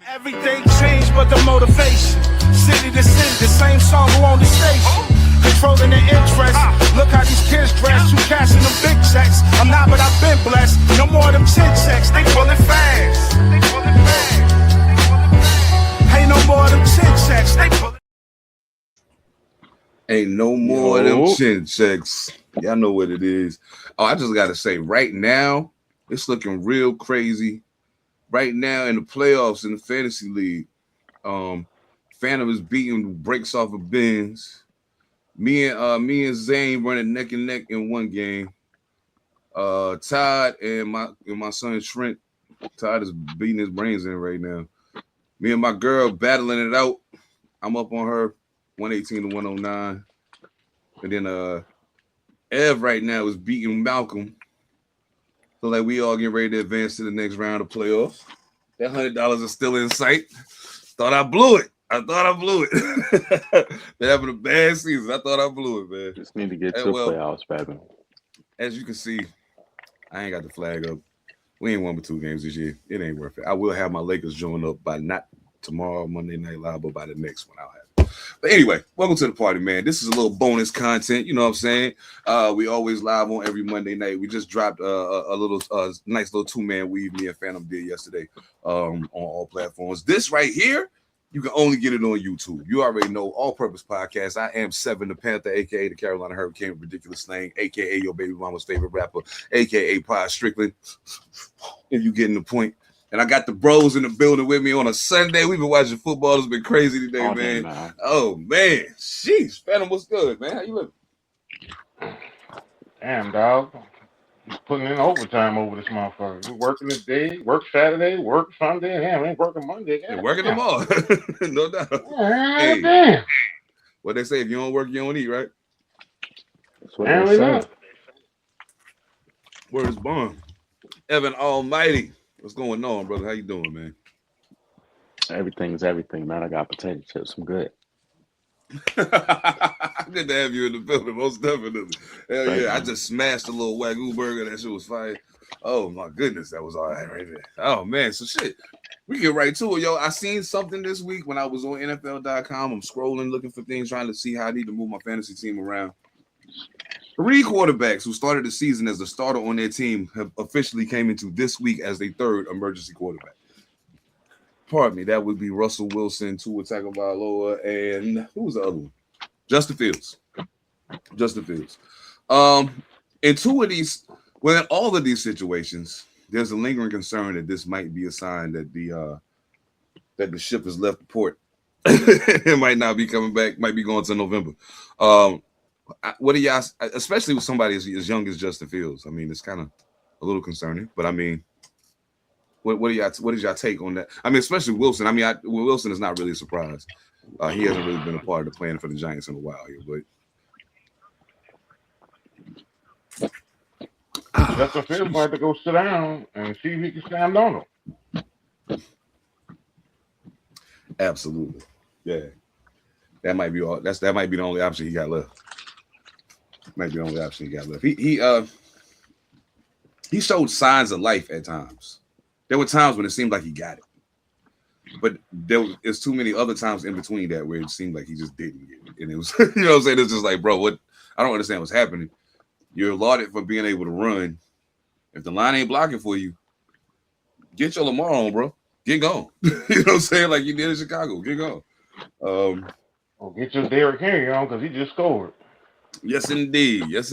Everything changed but the motivation. City to city, the same song who on the station. Controlling the interest. Look how these kids dress. You cashing them big checks. I'm not, but I've been blessed. No more of them chin checks. They pulling fast. Ain't no more of them chin checks. They pulling. Ain't no more of them chin checks. Y'all know what it is. Oh, I just got to say, right now, it's looking real crazy. Right now in the playoffs in the fantasy league, Phantom is beating breaks off of Benz. Me and Zane running neck and neck in one game. Todd and my son Trent. Todd is beating his brains in right now. Me and my girl battling it out. I'm up on her 118 to 109. And then Ev right now is beating Malcolm. So like we all get ready to advance to the next round of playoffs. That $100 is still in sight. Thought I blew it. Been having a bad season. I thought I blew it, man. Just need to get to the playoffs, baby. As you can see, I ain't got the flag up. We ain't won but 2 games this year. It ain't worth it. I will have my Lakers join up by not tomorrow, Monday Night Live, but by the next one I'll have. But anyway, welcome to the party, man. This is a little bonus content. You know what I'm saying? We always live on every Monday night. We just dropped a little nice little 2-man weave me and Phantom did yesterday on all platforms. This right here, you can only get it on YouTube. You already know All Purpose Podcast. I am Seven the Panther, a.k.a. the Carolina Hurricane of Ridiculous Slang, a.k.a. your baby mama's favorite rapper, a.k.a. Pod Strickland, if you getting the point. And I got the bros in the building with me on a Sunday. We've been watching football. It's been crazy today, man. Oh, man. Sheesh. Phantom, what's good, man? How you living? Damn, dog. He's putting in overtime over this motherfucker. We're working today, work Saturday, work Sunday. Damn, we ain't working Monday. They're working them all. No doubt. Hey. Damn. What they say, if you don't work, you don't eat, right? That's what they say. Where's Bond? Evan Almighty. What's going on, brother? How you doing, man? Everything's everything, man. I got potato chips. I'm good. Good to have you in the building, most definitely. Hell yeah. I just smashed a little Wagyu burger. That shit was fire. Oh, my goodness. That was all right right there. Oh, man. So, shit. We get right to it, yo. I seen something this week when I was on NFL.com. I'm scrolling, looking for things, trying to see how I need to move my fantasy team around. 3 quarterbacks who started the season as the starter on their team have officially came into this week as their 3rd emergency quarterback. Pardon me, that would be Russell Wilson, Tua Tagovailoa, and who was the other one? Justin Fields. In 2 of these, well, in all of these situations, there's a lingering concern that this might be a sign that the ship has left the port. It might not be coming back, might be going to November. What do y'all, especially with somebody as young as Justin Fields? I mean, it's kind of a little concerning, but I mean, what is y'all take on that? I mean, especially Wilson. I mean, Wilson is not really a surprise. He hasn't really been a part of the plan for the Giants in a while here, but Justin Fields might have to go sit down and see if he can stand on him. Absolutely, yeah. That might be all. That might be the only option he got left. He showed signs of life at times. There were times when it seemed like he got it, but there's too many other times in between that where it seemed like he just didn't get it, and it was you know what I'm saying. It's just like, bro, what? I don't understand what's happening. You're lauded for being able to run. If the line ain't blocking for you, get your Lamar on, bro. Get going. You know what I'm saying? Like you did in Chicago. Get going. Well, get your Derrick Henry on because he just scored. Yes, indeed. If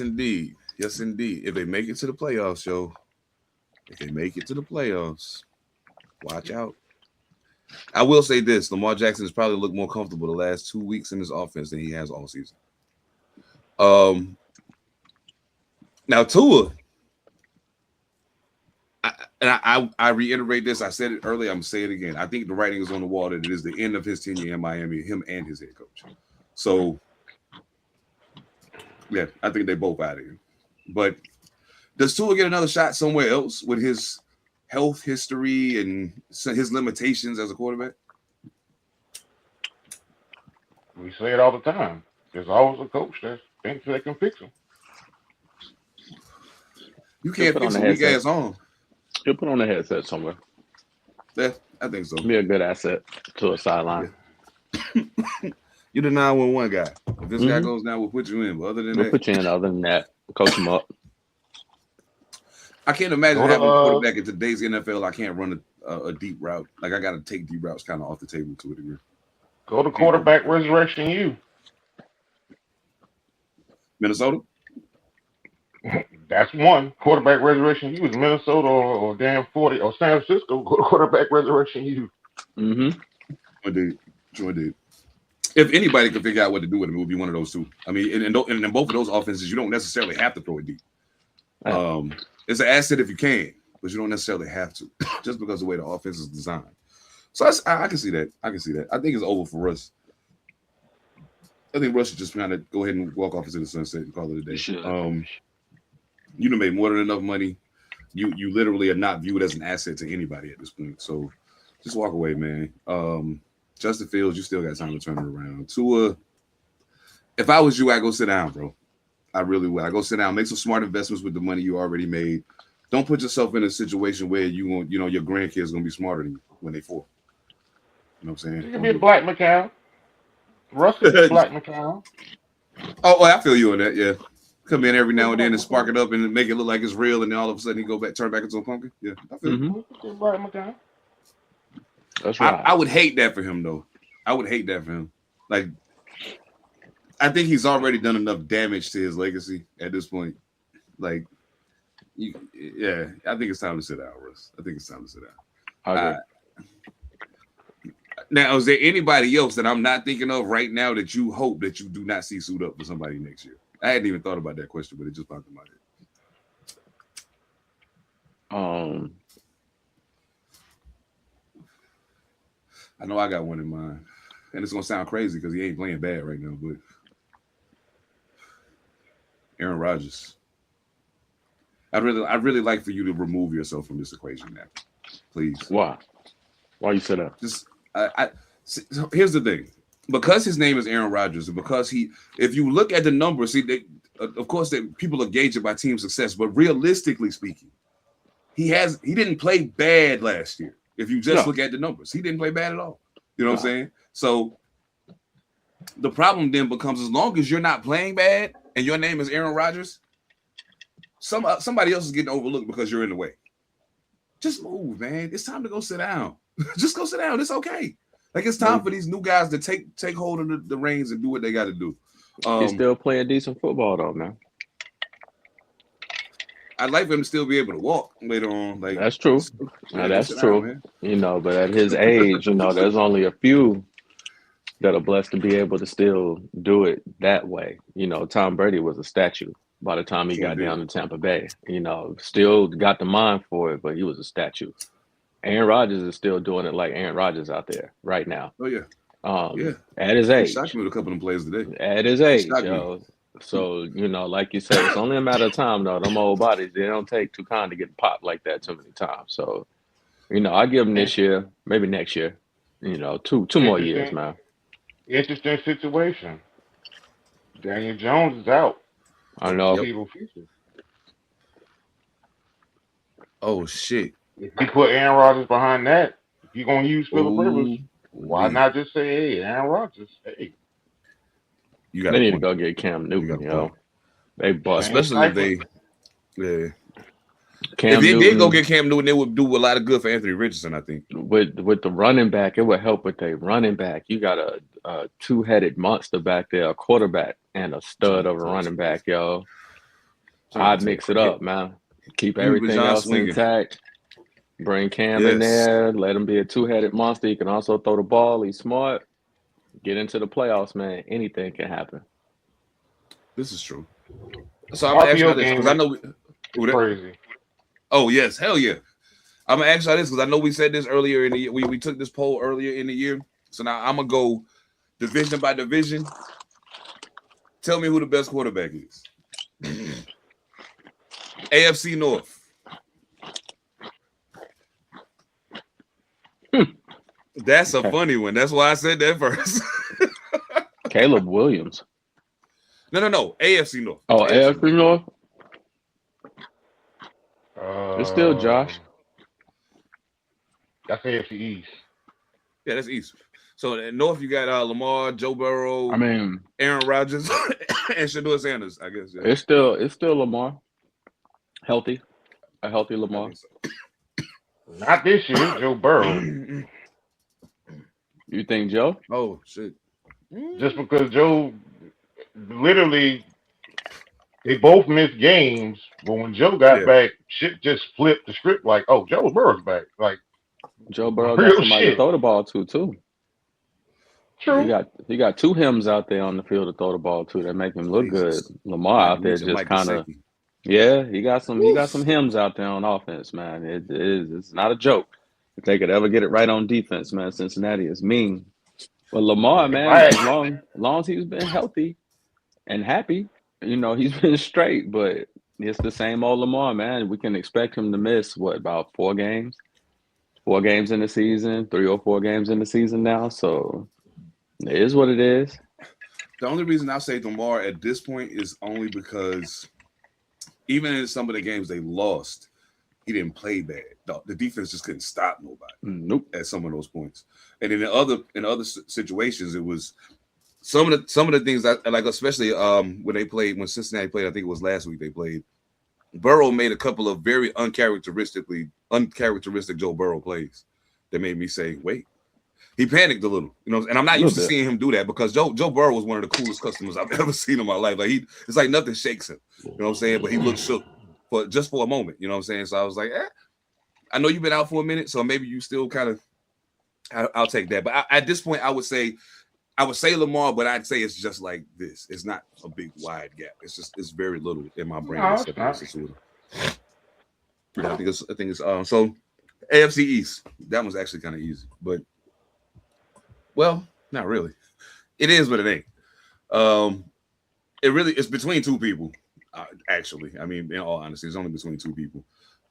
they make it to the playoffs, yo. If they make it to the playoffs, watch out. I will say this. Lamar Jackson has probably looked more comfortable the last 2 weeks in his offense than he has all season. Now, Tua, I reiterate this. I said it earlier. I'm going to say it again. I think the writing is on the wall that it is the end of his tenure in Miami, him and his head coach. So, yeah, I think they both out of here. But does Tua get another shot somewhere else with his health history and his limitations as a quarterback? We say it all the time. There's always a coach that thinks they can fix him. You can't fix a weak ass arm. He'll put on a headset somewhere. Yeah, I think so. Be a good asset to a sideline. You're the 911 guy. If this guy Mhm. goes down, we'll put you in. But other than We'll that, put you in. Other than that, coach him up. I can't imagine Go to, having a quarterback in today's NFL. I can't run a deep route. Like I got to take deep routes kind of off the table to a degree. Go to quarterback resurrection U. Minnesota. That's one. Quarterback resurrection U is Minnesota or damn 40 or San Francisco. Go to quarterback resurrection U. Mm-hmm. Indeed. If anybody could figure out what to do with him, it would be one of those two. I mean, and in both of those offenses, you don't necessarily have to throw it deep. It's an asset if you can, but you don't necessarily have to, just because of the way the offense is designed. So I can see that. I think it's over for Russ. I think Russ should just kind of go ahead and walk off into the sunset and call it a day. You done made more than enough money. You literally are not viewed as an asset to anybody at this point. So just walk away, man. Justin Fields, you still got time to turn it around. Tua, if I was you, I'd go sit down, bro. I really would. I go sit down, make some smart investments with the money you already made. Don't put yourself in a situation where your grandkids gonna be smarter than you when they 4. You know what I'm saying? You can be a black McCown. Russ could be a black McCown. Oh, I feel you on that. Yeah, come in every now and then and spark it up and make it look like it's real, and then all of a sudden he turn back into a pumpkin. Yeah, I feel you. Black McCown. That's right. I would hate that for him, though. I would hate that for him. Like, I think he's already done enough damage to his legacy at this point. Like, I think it's time to sit down, Russ. I think it's time to sit down. Now, is there anybody else that I'm not thinking of right now that you hope that you do not see suit up for somebody next year? I hadn't even thought about that question, but it just popped in my head. I know I got one in mind, and it's gonna sound crazy because he ain't playing bad right now, but Aaron Rodgers. I'd really like for you to remove yourself from this equation now, please. Why? Why you said that? Just so here's the thing, because his name is Aaron Rodgers, and because if you look at the numbers, of course people are gauged by team success, but realistically speaking, he didn't play bad last year. If you just look at the numbers, he didn't play bad at all. You know what I'm saying? So the problem then becomes, as long as you're not playing bad and your name is Aaron Rodgers, somebody else is getting overlooked because you're in the way. Just move, man. It's time to go sit down. Just go sit down. It's okay. Like, it's time for these new guys to take hold of the reins and do what they got to do. He's still playing decent football, though, man. I'd like for him to still be able to walk later on. Like, that's true. That's true. But at his age, there's only a few that are blessed to be able to still do it that way. Tom Brady was a statue by the time he got down to Tampa Bay. Still got the mind for it, but he was a statue. Aaron Rodgers is still doing it like Aaron Rodgers out there right now. Oh, yeah. At his age. He shocked me with a couple of them plays today. At his age, yo. So, like you said, it's only a matter of time, though. Them old bodies, they don't take too kind to get popped like that too many times. So, I give him this year, maybe next year, two more years, man. Interesting situation. Daniel Jones is out. I know. Oh, shit. If you put Aaron Rodgers behind that, if you're going to use Phillip Rivers, why not just say, hey, Aaron Rodgers, hey. They need to go get Cam Newton, They bust. Especially if they did go get Cam Newton, they would do a lot of good for Anthony Richardson, I think. With the running back, it would help with a running back. You got a two-headed monster back there, a quarterback and a stud of a running back, yo. I'd mix it up, man. Keep everything else intact. Bring Cam in there. Let him be a two-headed monster. He can also throw the ball. He's smart. Get into the playoffs, man. Anything can happen. This is true. So I'm gonna ask you this because I know crazy. Oh yes, hell yeah. I'm gonna ask you this because I know we said this earlier in the year. We took this poll earlier in the year. So now I'm gonna go division by division. Tell me who the best quarterback is. AFC North. That's a funny one. That's why I said that first. Caleb Williams. No. AFC North. Oh, AFC North? It's still Josh. That's AFC East. Yeah, that's East. So in North, you got Lamar, Joe Burrow, I mean, Aaron Rodgers, and Shador Sanders. I guess. Yeah, it's still Lamar, healthy, a healthy I Lamar. think so. Not this year. It's Joe Burrow. You think Joe? Oh shit. Just because Joe literally they both missed games, but when Joe got Yeah. back, shit just flipped the script. Like, oh, Joe Burrow's back. Like Joe Burrow got real somebody to shit. throw the ball to too. He True. got two hymns out there on the field to throw the ball to that make him look good. Jesus. Lamar Might out be there reaching just Mike kind of Gesicki. yeah, he got Woof. some hymns out there on offense, man. It's not a joke. If they could ever get it right on defense, man, Cincinnati is mean. But Lamar, If man, I as long as he's been healthy and happy, he's been straight. But it's the same old Lamar, man. We can expect him to miss what, about 4 games? 4 games in the season, 3 or 4 games in the season now. So it is what it is. The only reason I say Lamar at this point is only because even in some of the games they lost, he didn't play bad. The defense just couldn't stop nobody Nope. at some of those points. And in other situations, it was some of the things that, like, especially when Cincinnati played, I think it was last week they played. Burrow made a couple of very uncharacteristic Joe Burrow plays that made me say, wait. He panicked a little, and I'm not used to seeing him do that because Joe Burrow was one of the coolest customers I've ever seen in my life. Like it's like nothing shakes him, you know what I'm saying? But he looked shook for a moment, you know what I'm saying? So I was like, I know you've been out for a minute, so maybe you still kind of. I'll take that, but at this point, I would say Lamar, but I'd say it's just like this. It's not a big wide gap. It's very little in my brain. No, it's not. Yeah, I think it's so AFC East. That one's actually kind of easy, but. Well, not really. It is, but it ain't. It's between two people, actually. I mean, in all honesty, it's only between two people.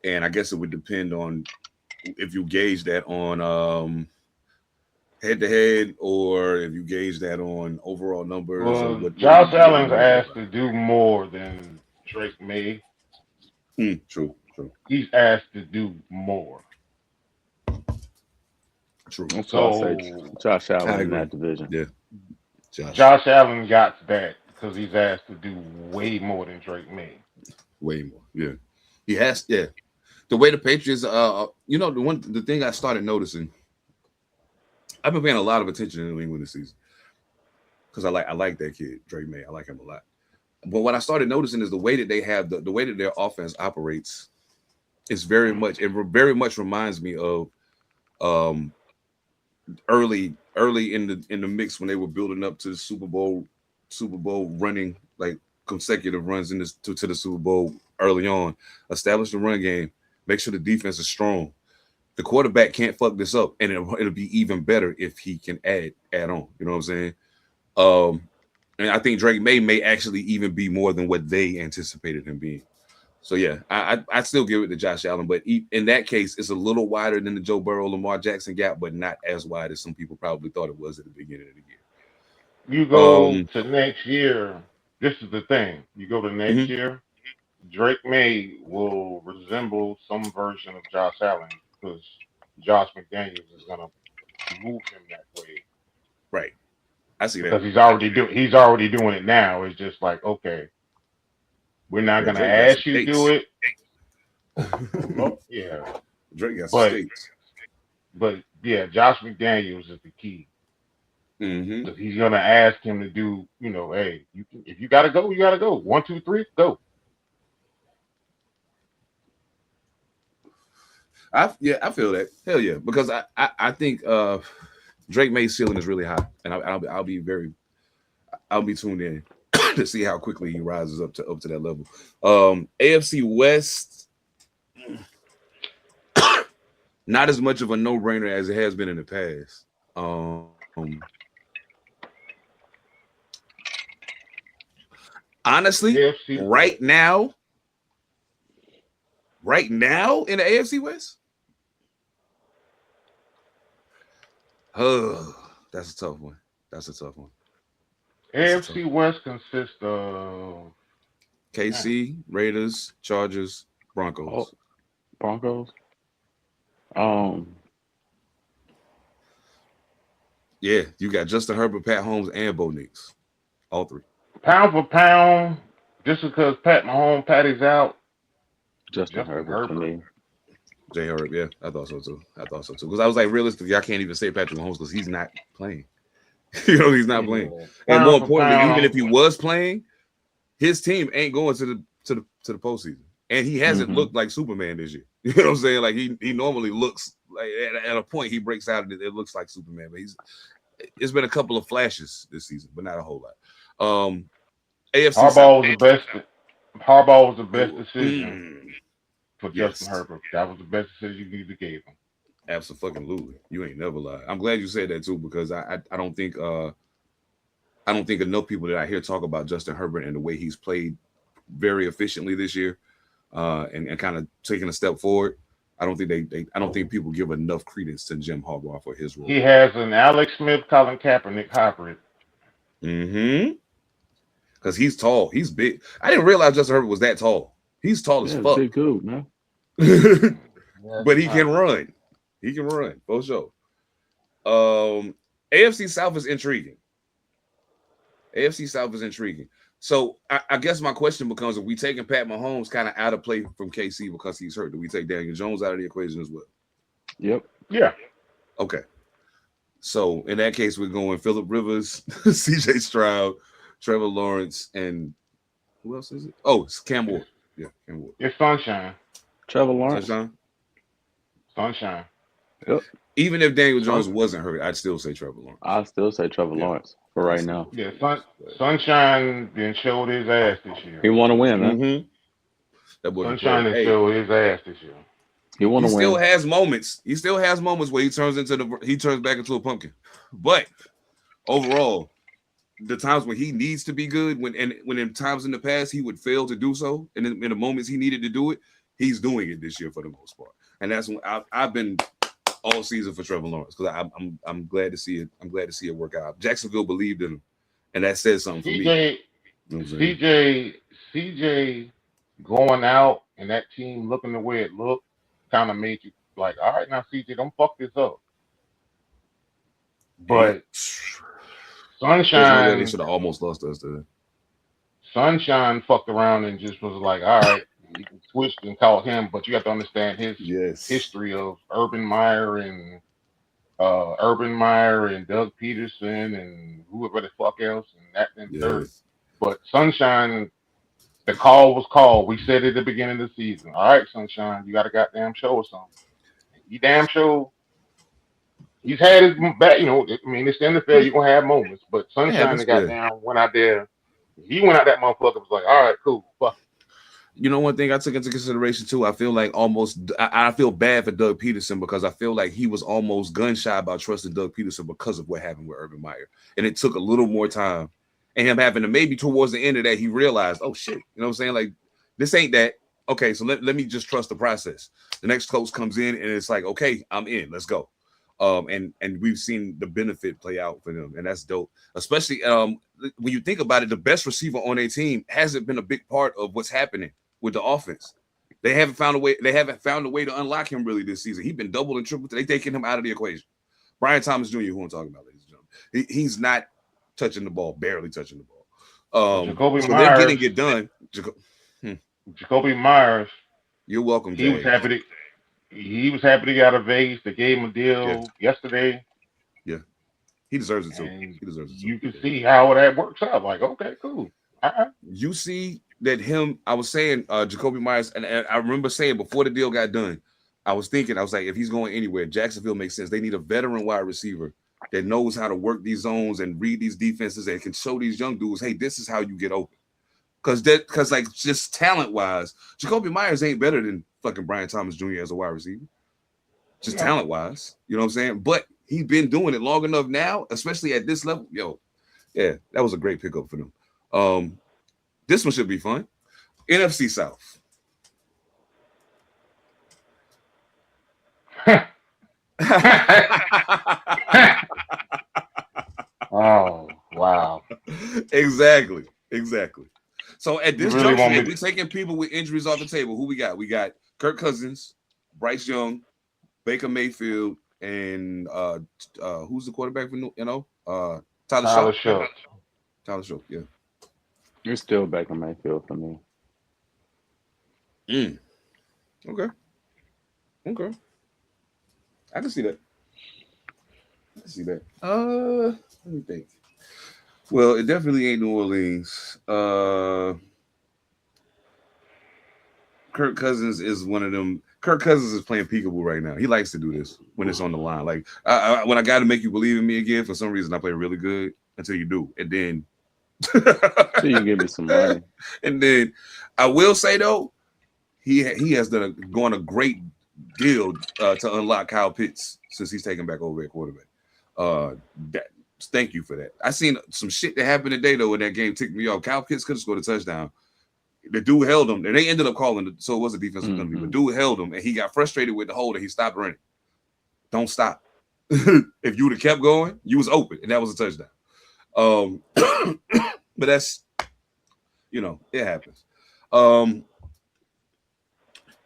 And I guess it would depend on if you gauge that on head-to-head or if you gauge that on overall numbers. Or Well, Josh Allen's asked to do more than Drake May. True. He's asked to do more. True. That's why I say Josh Allen in that division. Yeah. Josh Allen got that because he's asked to do way more than Drake May. Way more. Yeah. He has. Yeah. The way the Patriots, the thing I started noticing, I've been paying a lot of attention to New England this season because I like that kid, Drake May. I like him a lot. But what I started noticing is the way that they have the way that their offense operates is very much reminds me of early in the mix when they were building up to the Super Bowl running like consecutive runs to the Super Bowl early on. Establish the run game, make sure the defense is strong. The quarterback can't fuck this up, and it'll be even better if he can add on. You know what I'm saying? And I think Drake may actually even be more than what they anticipated him being. So yeah, I still give it to Josh Allen, but in that case, it's a little wider than the Joe Burrow, Lamar Jackson gap, but not as wide as some people probably thought it was at the beginning of the year. You go to next year. This is the thing. You go to next year, Drake May will resemble some version of Josh Allen because Josh McDaniels is gonna move him that way. Right. I see that. Because he's already doing it now. It's just like, okay, we're not gonna ask you to do it. Yeah. Drake got some states. But yeah, Josh McDaniels is the key. Because he's gonna ask him to do, hey, if you gotta go, you gotta go. 1, 2, 3, go. I feel that. Hell yeah, because I think Drake May's ceiling is really high, and I'll be tuned in to see how quickly he rises up to that level. AFC West, not as much of a no-brainer as it has been in the past. Honestly, right now in the AFC West, that's a tough one. AFC West consists of KC, Raiders, Chargers, Broncos. Broncos. Yeah, you got Justin Herbert, Pat Holmes, and Bo Nix. All three. Pound for pound, just because Patty's out, Justin Justin Herbert for Herbert. me. Jay Herbert, yeah, I thought so too. Because I was like, realistically, I can't even say Patrick Mahomes because he's not playing. He's not playing. And more Pound for importantly, even pound. if he was playing, his team ain't going to the postseason. And he hasn't looked like Superman this year. You know what I'm saying? Like he normally looks like at a point he breaks out and it looks like Superman. But it's been a couple of flashes this season, but not a whole lot. AFC Harbaugh was the best decision Mm, for yes. Justin Herbert. That was the best decision you could gave him. Absolutely. You ain't never lied. I'm glad you said that too, because I don't think enough people that I hear talk about Justin Herbert and the way he's played very efficiently this year, and kind of taking a step forward. I don't think people give enough credence to Jim Harbaugh for his role. He has an Alex Smith, Colin Kaepernick hybrid. Because he's tall, he's big. I didn't realize Justin Herbert was that tall. He's tall as fuck. Big dude, man. But he can run. He can run for sure. AFC South is intriguing. So I guess my question becomes: if we taking Pat Mahomes kind of out of play from KC because he's hurt, do we take Daniel Jones out of the equation as well? Yep. Yeah. Okay. So in that case, we're going Phillip Rivers, CJ Stroud, Trevor Lawrence, and who else is it? Oh, it's Cam Ward. Yeah, Cam Ward. It's Sunshine. Trevor Lawrence. Sunshine. Yep. Even if Daniel Jones wasn't hurt, I'd still say Trevor Lawrence. I still say Trevor Lawrence for right now. Yeah, Sunshine then showed his ass this year. He want to win, man. Mm-hmm. That boy Sunshine then showed his ass this year. He want to win. Still has moments. He still has moments where he turns back into a pumpkin. But overall, the times when he needs to be good, when in times in the past he would fail to do so, and in the moments he needed to do it, he's doing it this year for the most part. And that's when I've been all season for Trevor Lawrence because I'm glad to see it. I'm glad to see it work out. Jacksonville believed in him, and that says something for me. CJ going out and that team looking the way it looked kind of made you like, all right, now CJ, don't fuck this up. But Sunshine, they should have almost lost us today. Sunshine fucked around and just was like, all right, you can switch and call him, but you have to understand his history of Urban Meyer and Doug Peterson and whoever the fuck else and that and third. But Sunshine, the call was called. We said at the beginning of the season, all right, Sunshine, you got a goddamn show or something. You damn show. He's had his back, I mean, it's the NFL, you're going to have moments. But Sunshine went out there. He went out that motherfucker was like, all right, cool, fuck. You know, one thing I took into consideration too, I feel bad for Doug Peterson because I feel like he was almost gun shy about trusting Doug Peterson because of what happened with Urban Meyer. And it took a little more time. And him having to maybe towards the end of that, he realized, oh shit, you know what I'm saying? Like, this ain't that. Okay, so let me just trust the process. The next coach comes in and it's like, okay, I'm in, let's go. And we've seen the benefit play out for them, and that's dope. Especially when you think about it, the best receiver on their team hasn't been a big part of what's happening with the offense. They haven't found a way to unlock him really this season. He's been double and triple. They taking him out of the equation. Brian Thomas Jr., who I'm talking about, ladies and gentlemen, he's not touching the ball, barely touching the ball. Jacoby so Myers, they're getting it done. Jacoby Myers, you're welcome. He was happy to get out of Vegas. They gave him a deal yesterday. Yeah, he deserves it too. You can see how that works out. Like, okay, cool. You see that I was saying Jacoby Myers, and I remember saying before the deal got done, I was like, if he's going anywhere, Jacksonville makes sense. They need a veteran wide receiver that knows how to work these zones and read these defenses and can show these young dudes, hey, this is how you get open. Because like just talent wise, Jacoby Myers ain't better than fucking Brian Thomas Jr. as a wide receiver. Just talent wise, you know what I'm saying? But he's been doing it long enough now, especially at this level. That was a great pickup for them. This one should be fun. NFC South. Oh, wow. Exactly. So at this juncture, we're taking people with injuries off the table. Who we got? We got Kirk Cousins, Bryce Young, Baker Mayfield, and who's the quarterback for Tyler Tyler Shaw. Schultz. Tyler Shaw, yeah. It's still Baker Mayfield for me. Okay. I can see that. Let me think. Well, it definitely ain't New Orleans. Kirk Cousins is one of them. Kirk Cousins is playing peekaboo right now. He likes to do this when it's on the line. Like when I got to make you believe in me again, for some reason I play really good until you do, and then So you give me some money. And then I will say though, he has gone a great deal to unlock Kyle Pitts since he's taken back over at quarterback. Thank you for that. I seen some shit that happened today though in that game ticked me off. Kyle Pitts could have scored a touchdown. The dude held him, and they ended up calling it, so it was a defensive penalty. But dude held him, and he got frustrated with the hold, and he stopped running. Don't stop. If you would have kept going, you was open, and that was a touchdown. But that's, it happens. I'm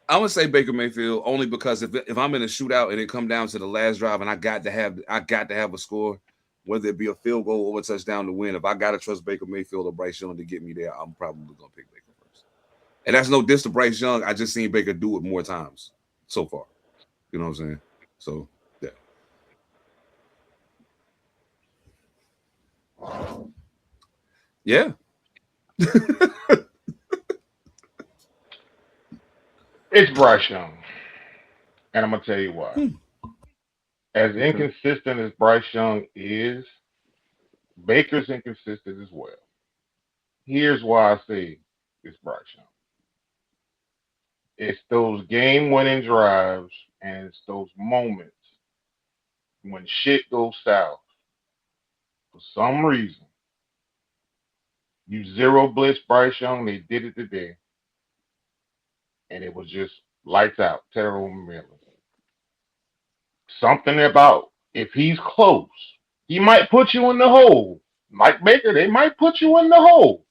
gonna say Baker Mayfield only because if I'm in a shootout and it come down to the last drive and I got to have a score, whether it be a field goal or a touchdown to win, if I gotta trust Baker Mayfield or Bryce Young to get me there, I'm probably gonna pick Baker first. And that's no diss to Bryce Young. I just seen Baker do it more times so far. You know what I'm saying? So yeah. It's Bryce Young, and I'm gonna tell you why. As inconsistent as Bryce Young is, Baker's inconsistent as well. Here's why I say it's Bryce Young. It's those game-winning drives, and it's those moments when shit goes south. For some reason, you zero blitz Bryce Young. They did it today, and it was just lights out. Terrible Miller. Something about if he's close, he might put you in the hole. Mike Baker, they might put you in the hole.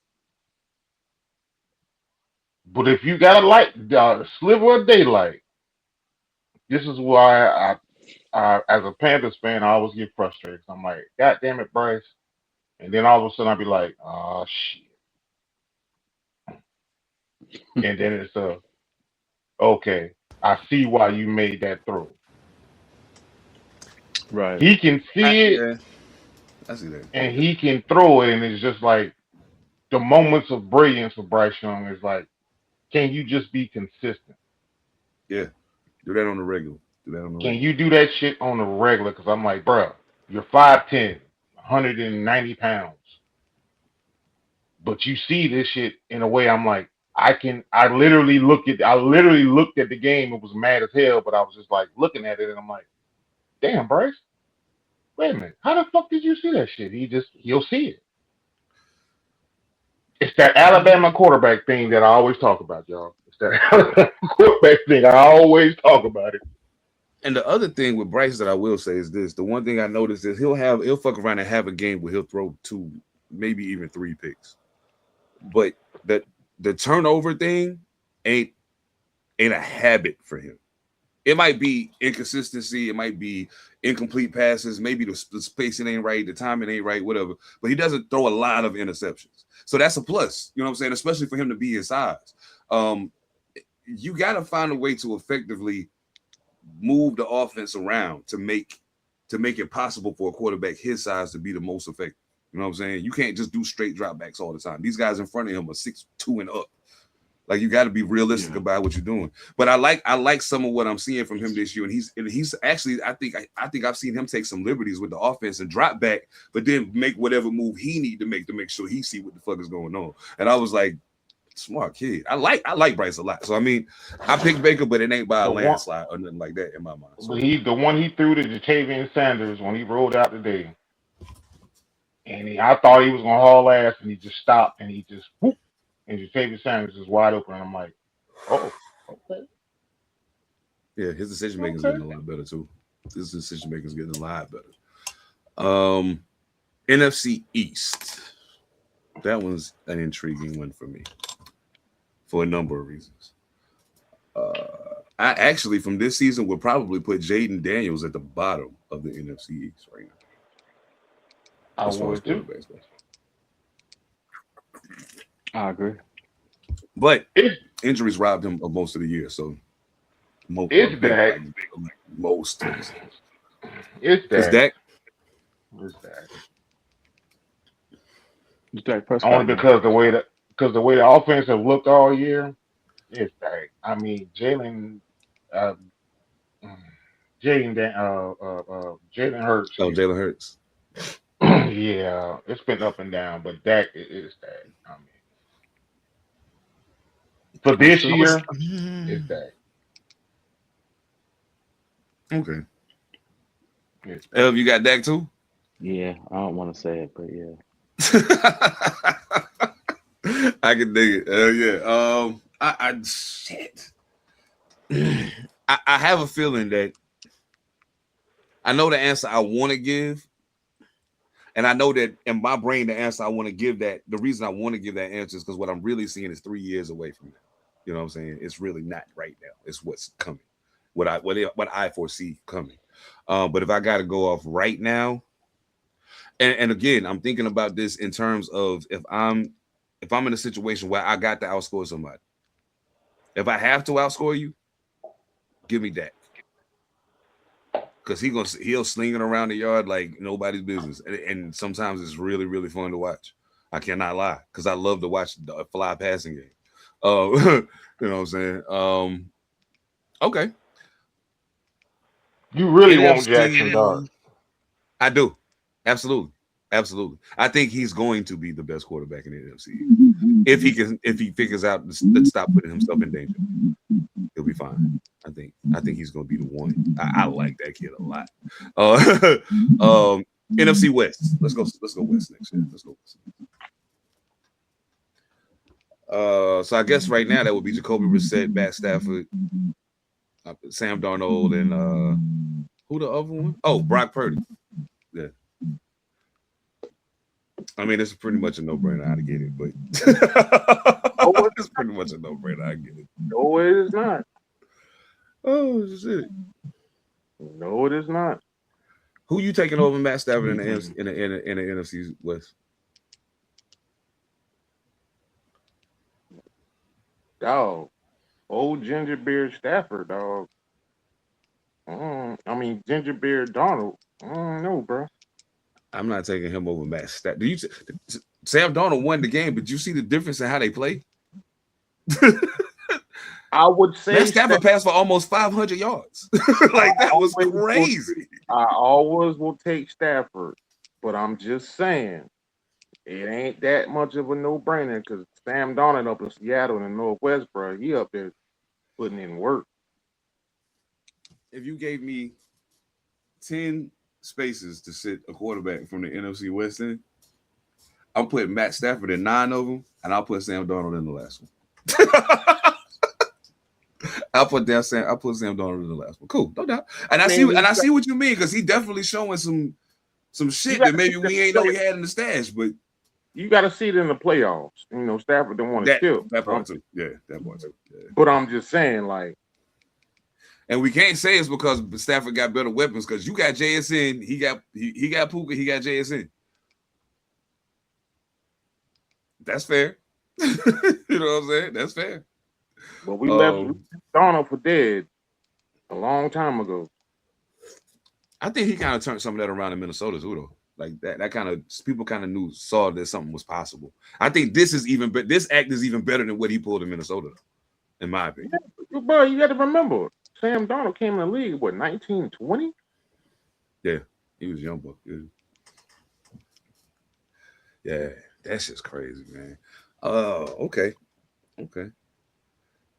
But if you got a sliver of daylight, this is why I as a Panthers fan, I always get frustrated. I'm like, God damn it, Bryce. And then all of a sudden I'll be like, oh shit. And then it's okay, I see why you made that throw. Right. He can see it. I see that. And he can throw it, and it's just like the moments of brilliance for Bryce Young is like, can you just be consistent? Yeah. Do that on the regular. Can you do that shit on the regular? Because I'm like, bro, you're 5'10", 190 pounds. But you see this shit in a way I'm like, I literally looked at the game and was mad as hell, but I was just like looking at it and I'm like, damn, Bryce, wait a minute. How the fuck did you see that shit? He'll see it. It's that Alabama quarterback thing that I always talk about, y'all. It's that Alabama quarterback thing. I always talk about it. And the other thing with Bryce that I will say is this: the one thing I noticed is he'll fuck around and have a game where he'll throw 2, maybe even 3 picks. But the turnover thing ain't a habit for him. It might be inconsistency, it might be incomplete passes, maybe the spacing ain't right, the timing ain't right, whatever. But he doesn't throw a lot of interceptions. So that's a plus, you know what I'm saying? Especially for him to be his size. You got to find a way to effectively move the offense around to make it possible for a quarterback his size to be the most effective. You know what I'm saying? You can't just do straight dropbacks all the time. These guys in front of him are 6'2" and up. Like you got to be realistic about what you're doing. But I like some of what I'm seeing from him this year, and he's actually I think I've seen him take some liberties with the offense and drop back, but then make whatever move he need to make sure he see what the fuck is going on. And I was like, smart kid. I like Bryce a lot. So I mean, I picked Baker, but it ain't by a landslide or nothing like that in my mind. So, the one he threw to Jatavian Sanders when he rolled out today, and I thought he was gonna haul ass, and he just stopped and he just whoop. And Jatavian Sanders is wide open, and I'm like, oh, okay. Yeah, his decision making is getting a lot better too. His decision making is getting a lot better. NFC East. That one's an intriguing one for me, for a number of reasons. I actually from this season would probably put Jaden Daniels at the bottom of the NFC East right now. I As far as would too. quarterbacks go. I agree. But It's injuries robbed him of most of the year, so It's Dak. most. It's Is Dak. Dak? It's Dak. It's Dak Prescott. Only man. because the way the offense have looked all year, it's Dak. I mean, uh, Jalen Hurts. Oh, Jalen Hurts. Yeah, it's been up and down, but Dak is Dak. I mean, for this year, it's Dak. Okay. It's Dak. Ev, you got Dak too? Yeah, I don't want to say it, but yeah. I can dig it. Yeah. I shit. I have a feeling that I know the answer I want to give, and I know that in my brain the answer I want to give that the reason I want to give that answer is because what I'm really seeing is 3 years away from that. You know what I'm saying? It's really not right now. It's what's coming. What I foresee coming. But if I got to go off right now, and again, I'm thinking about this in terms of if I'm in a situation where I got to outscore somebody. If I have to outscore you, give me Dak. Because he'll sling it around the yard like nobody's business. And sometimes it's really, really fun to watch. I cannot lie. Because I love to watch the fly passing game. You know what I'm saying? Okay. You really want NFC, Jackson Dart. I do. Absolutely. I think he's going to be the best quarterback in the NFC. If he figures out to stop putting himself in danger, he'll be fine. I think he's going to be the one. I like that kid a lot. NFC West. Let's go West next year. Let's go West. So I guess right now that would be Jacoby Brissett, Matt Stafford, Sam Darnold, and who the other one? Oh, Brock Purdy. Yeah. I mean, it's pretty much a no-brainer. I get it, but it's pretty much a no-brainer. I get it. No, it is not. Oh shit! No, it is not. Who you taking over Matt Stafford in the NFC West? Dog. Old Gingerbeard Stafford, dog. I mean, Gingerbeard Donald. I don't know, bro. I'm not taking him over Matt Stafford. Sam Darnold won the game, but you see the difference in how they play? I would say Matt Stafford passed for almost 500 yards. Like that was crazy. I always will take Stafford, but I'm just saying it ain't that much of a no-brainer because Sam Darnold up in Seattle in the Northwest, bro, he up there putting in work. If you gave me 10 spaces to sit a quarterback from the NFC West in, I'm putting Matt Stafford in 9 of them, and I'll put Sam Darnold in the last one. I'll put Sam Darnold in the last one. Cool, no doubt. And I see what you mean because he definitely showing some shit that maybe we ain't know he had in the stash, but you got to see it in the playoffs. You know, Stafford don't want to kill that part too. Yeah, that part too. Yeah. But I'm just saying, like, and we can't say it's because Stafford got better weapons because you got JSN, he got Puka, he got JSN. That's fair. You know what I'm saying? That's fair. But we left Donald for dead a long time ago. I think he kind of turned some of that around in Minnesota too, though. Like that kind of people kind of saw that something was possible. I think this act is even better than what he pulled in Minnesota, in my opinion. Yeah, bro, you got to remember, Sam Darnold came in the league, what, 1920? Yeah, he was young, but yeah, that's just crazy, man. Okay.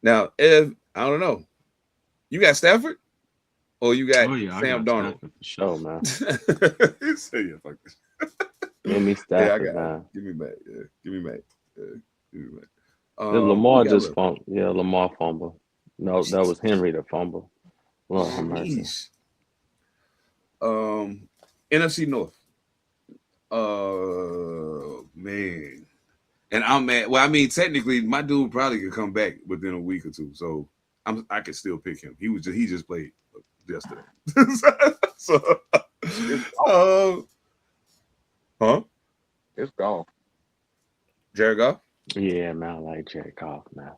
Now, Ev, I don't know. You got Stafford? Or you got Sam Darnold? For sure, man. Fuck this. Give me Stafford, yeah, I got man. it. Give me back. Yeah, give me back. Lamar just fumbled. Yeah, Lamar fumbled. No, that was Henry that fumbled. Lord have mercy. NFC North. Man. And I'm mad. Well, I mean, technically, my dude probably could come back within a week or two. So I could still pick him. He just played yesterday. so, huh? It's golf. Jared Goff. Yeah, man, I like Jared Goff, man.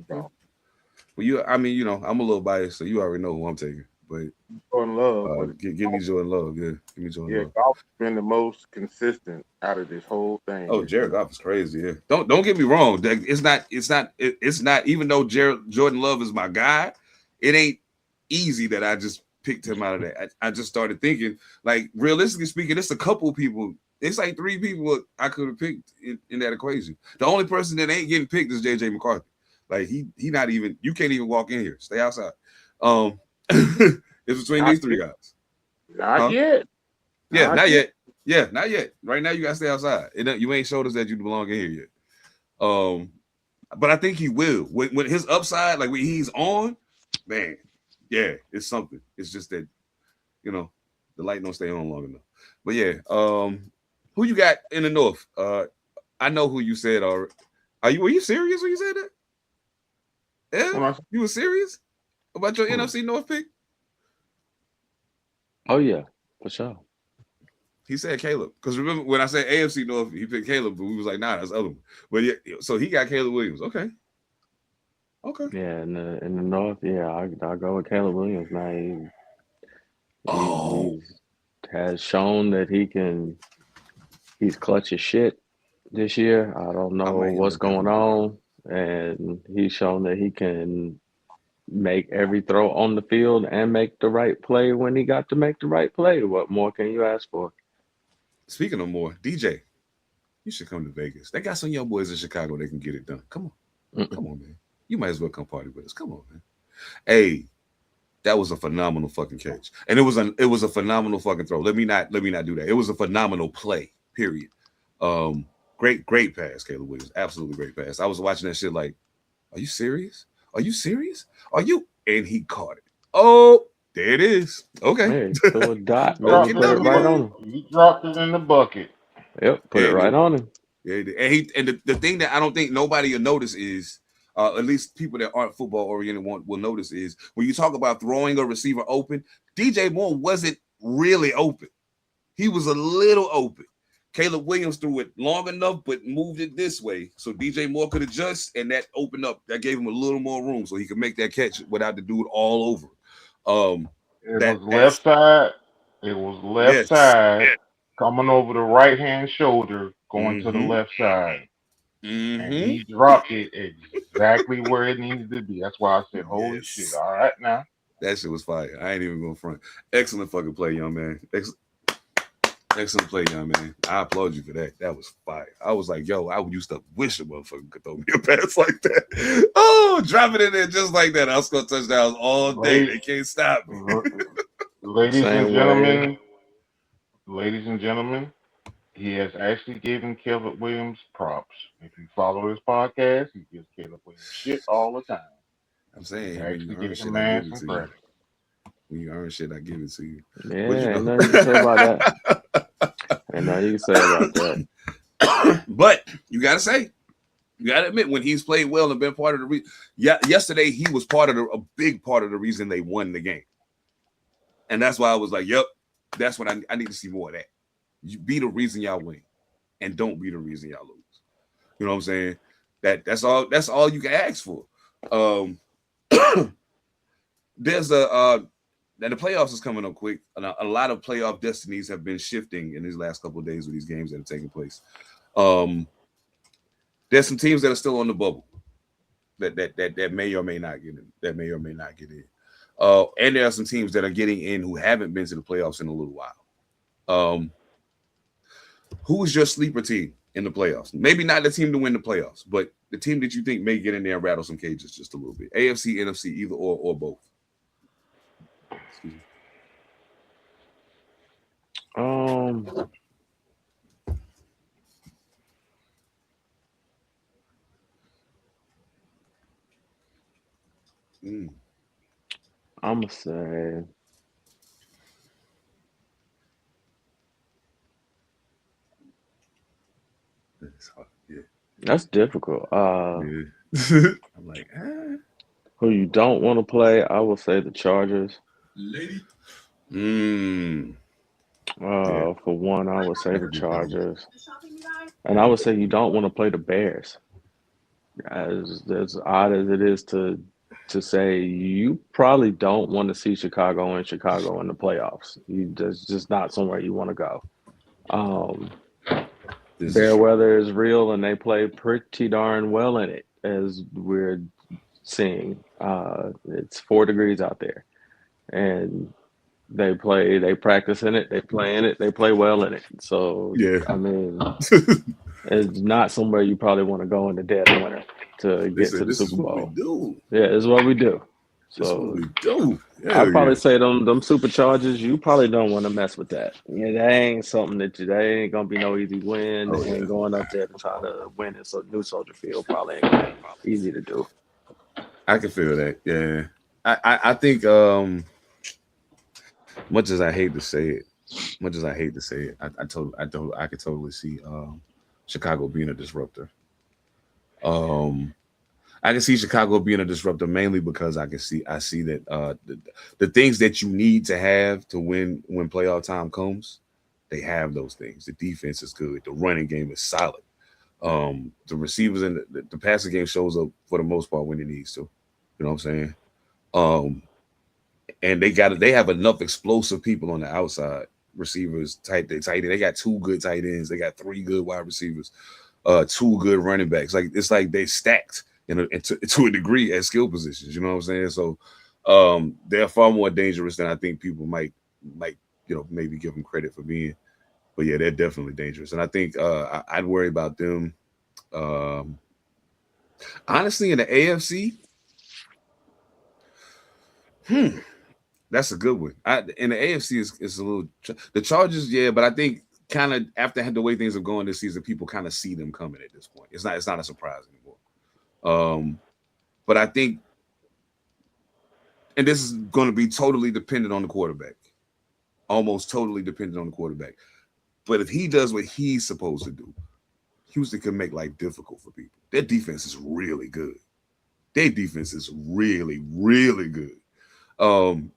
Golf. Well, I'm a little biased, so you already know who I'm taking. But Jordan Love, give me Jordan Love. Yeah, give me Jordan Love. golf's been the most consistent out of this whole thing. Oh, Jared Goff is crazy. Yeah, don't get me wrong. It's not. Even though Jordan Love is my guy, it ain't easy that I just picked him out of that. I just started thinking, like, realistically speaking, it's a couple people. It's like 3 people I could have picked in that equation. The only person that ain't getting picked is JJ McCarthy. Like he not even. You can't even walk in here. Stay outside. It's between these 3 guys. Not yet. Yeah, not yet. Yeah, not yet. Right now, you gotta stay outside. You ain't showed us that you belong in here yet. But I think he will. When his upside, like when he's on, man, yeah, it's something. It's just that, the light don't stay on long enough. But yeah, who you got in the North? I know who you said already. Were you serious when you said that? Yeah, you were serious about your NFC North pick? Oh yeah, for sure. He said Caleb. Because remember when I said AFC North, he picked Caleb, but we was like, nah, that's the other one. But yeah, so he got Caleb Williams. Okay. Yeah, in the North, yeah, I'll go with Caleb Williams, man. He has shown that he's clutch as shit this year. I don't know what's going on. And he's shown that he can make every throw on the field and make the right play when he got to make the right play. What more can you ask for? Speaking of more, DJ, you should come to Vegas. They got some young boys in Chicago that can get it done. Come on. Come on, man. You might as well come party with us. Come on, man. Hey, that was a phenomenal fucking catch. And it was a phenomenal fucking throw. Let me not do that. It was a phenomenal play, period. Great pass, Caleb Williams. Absolutely great pass. I was watching that shit like, are you serious? Are you serious? Are you? And he caught it. Oh, there it is. Okay. Hey, throw a dot, man. Put it right on him. He dropped it in the bucket. Yep, put it right on him. Yeah, and the thing that I don't think nobody will notice is, at least people that aren't football oriented will notice is when you talk about throwing a receiver open, DJ Moore wasn't really open. He was a little open. Caleb Williams threw it long enough, but moved it this way. So DJ Moore could adjust, and that opened up. That gave him a little more room so he could make that catch without the dude all over. It was left side. It was left side coming over the right-hand shoulder, going to the left side. And he dropped it exactly where it needed to be. That's why I said, holy shit. All right, now. That shit was fire. I ain't even going front. Excellent fucking play, young man. Excellent play, young man. I applaud you for that. That was fire. I was like, yo, I used to wish a motherfucker could throw me a pass like that. Oh, drop it in there just like that. I'll score touchdowns all day. They can't stop me. Ladies and gentlemen, he has actually given Caleb Williams props. If you follow his podcast, he gives Caleb Williams shit all the time. I'm saying, when you earn shit, I give it to you. Yeah, ain't nothing to say about that. Ain't nothing you can say about that. But you gotta admit, when he's played well and been part of the reason. Yesterday he was a big part of the reason they won the game. And that's why I was like, yep, that's what I need to see more of that. You be the reason y'all win, and don't be the reason y'all lose. You know what I'm saying? That's all you can ask for. There's and the playoffs is coming up quick. And a lot of playoff destinies have been shifting in these last couple of days with these games that are taking place. There's some teams that are still on the bubble that may or may not get in. And there are some teams that are getting in who haven't been to the playoffs in a little while. Who is your sleeper team in the playoffs? Maybe not the team to win the playoffs, but the team that you think may get in there and rattle some cages just a little bit. AFC, NFC, either or both. Excuse me. I'm gonna say. Yeah. That's difficult. I'm like, Who you don't want to play? I will say the Chargers. Mm. Yeah. For one, I would say the Chargers, and I would say you don't want to play the Bears. As odd as it is to say, you probably don't want to see Chicago in the playoffs. That's just not somewhere you want to go. This is Bear true. weather is real, and they play pretty darn well in it, as we're seeing. It's 4 degrees out there, and they practice in it, they play in it, they play well in it. So, Yeah. I mean, it's not somewhere you probably want to go in the dead of winter to get to the This is Super what we Bowl. do. Yeah, it's what we do. This is what So we do. I'd Hell probably yeah. say them superchargers, you probably don't want to mess with that. Yeah, that ain't something that ain't gonna be no easy win. Oh, And yeah. going up there to try to win in New Soldier Field probably ain't gonna be easy to do. I can feel that. Yeah. I think much as I hate to say it, I could totally see Chicago being a disruptor. I can see Chicago being a disruptor mainly because I see that the things that you need to have to win when playoff time comes, they have those things. The defense is good. The running game is solid. The receivers and the passing game shows up for the most part when it needs to. You know what I'm saying? And they have enough explosive people on the outside. Receivers, tight end. They got 2 good tight ends. They got 3 good wide receivers. 2 good running backs. Like it's like they stacked to a degree at skill positions. You know what I'm saying? So they're far more dangerous than I think people might maybe give them credit for being. But yeah, they're definitely dangerous. And I think I'd worry about them. Honestly, in the AFC, that's a good one. In the AFC is a little the Chargers, yeah, but I think kind of after the way things are going this season, people kind of see them coming at this point. It's not a surprise anymore. But I think, and this is going to be totally dependent on the quarterback, almost totally dependent on the quarterback. But if he does what he's supposed to do, Houston can make life difficult for people. Their defense is really good. Their defense is really, really good.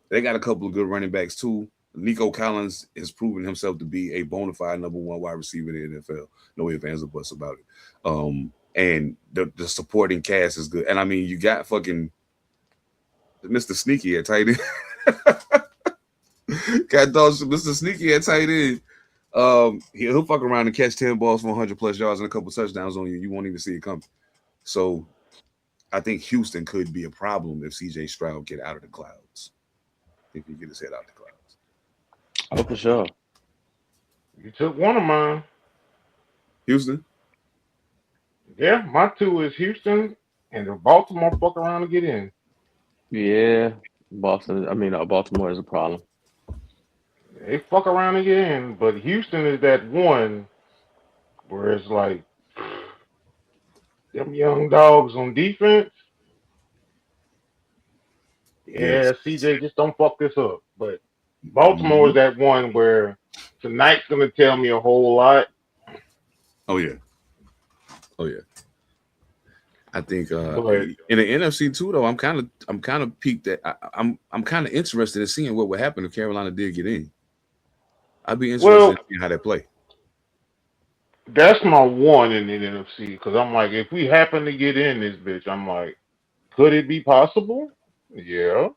They got a couple of good running backs too. Nico Collins has proven himself to be a bona fide number 1 wide receiver in the NFL. No ifs, ands, or buts about it. And the supporting cast is good. And I mean, you got fucking Mr. Sneaky at tight end. Got Mr. Sneaky at tight end. He'll fuck around and catch 10 balls for 100 plus yards and a couple touchdowns on you. You won't even see it coming. So I think Houston could be a problem if CJ Stroud get out of the clouds. If he get his head out of the clouds. Oh, for sure. You took one of mine. Houston? Yeah, my 2 is Houston and the Baltimore fuck around to get in. Yeah, Baltimore is a problem. They fuck around and get in, but Houston is that one where it's like them young dogs on defense. Yeah, Yes. CJ, just don't fuck this up. But Baltimore is that one where tonight's gonna tell me a whole lot. Oh yeah. I think But in the NFC too, though, I'm kind of peaked at. I'm kind of interested in seeing what would happen if Carolina did get in. I'd be interested in seeing how they play. that's my one in the NFC because I'm like, if we happen to get in this bitch, I'm like, could it be possible? Yeah,